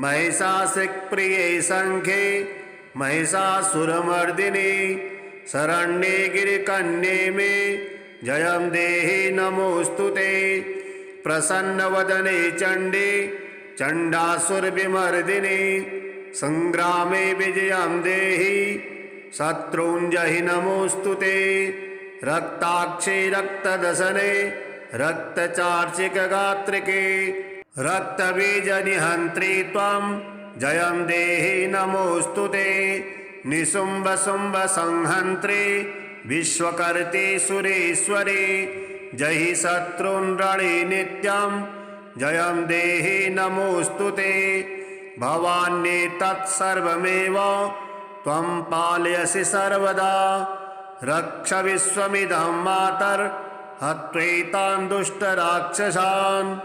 S1: महिषासुरप्रिये शङ्खे महिषासुरमर्दिनी शरण्ये गिरिकन्ये मे जयं देहि नमोऽस्तुते प्रसन्नवदने चण्डे चण्डासुरविमर्दिनी संग्रामे विजयं देहि शत्रुञ्जहि नमोऽस्तुते। रक्ताक्षे रक्तदशने रक्तचार्चिकगात्रिके रक्तबीजनिहन्त्री त्वं जयं देहि नमोऽस्तुते। निशुम्भशुम्भसंहन्त्री विश्वकर्त्री सुरेश्वरी जहि शत्रून् रणे नित्यं जयं देहि नमोऽस्तुते। भवान्येतत्सर्वमेव त्वं पालयसि सर्वदा। रक्ष विश्वमिदं मातर्हत्वेतान् दुष्टराक्षसान्।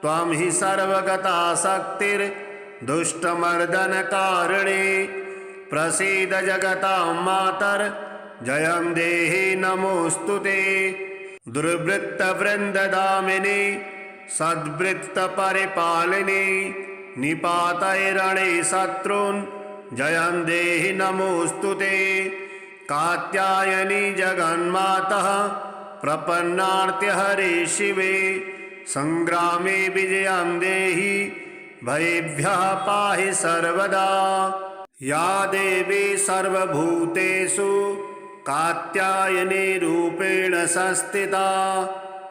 S1: त्वं हि सर्वगता शक्तिर्दुष्टमर्दनकारिणी। प्रसीद जगतां मातर्जयं देहि नमोऽस्तुते। दुर्वृत्तवृन्ददामिनी सद्वृत्तपरिपालिनी निपातैरणे शत्रून् जयं देहि नमोऽस्तुते। कात्यायनी जगन्मातः प्रपन्नार्त्यहरे शिवे संग्रामे विजयं देहि भयेभ्यः पाहि सर्वदा। या देवी सर्वभूतेषु कात्यायनी रूपेण संस्थिता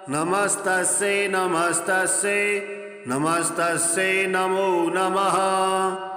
S1: नमस्तस्यै नमस्तस्यै नमस्तस्यै नमो नमः।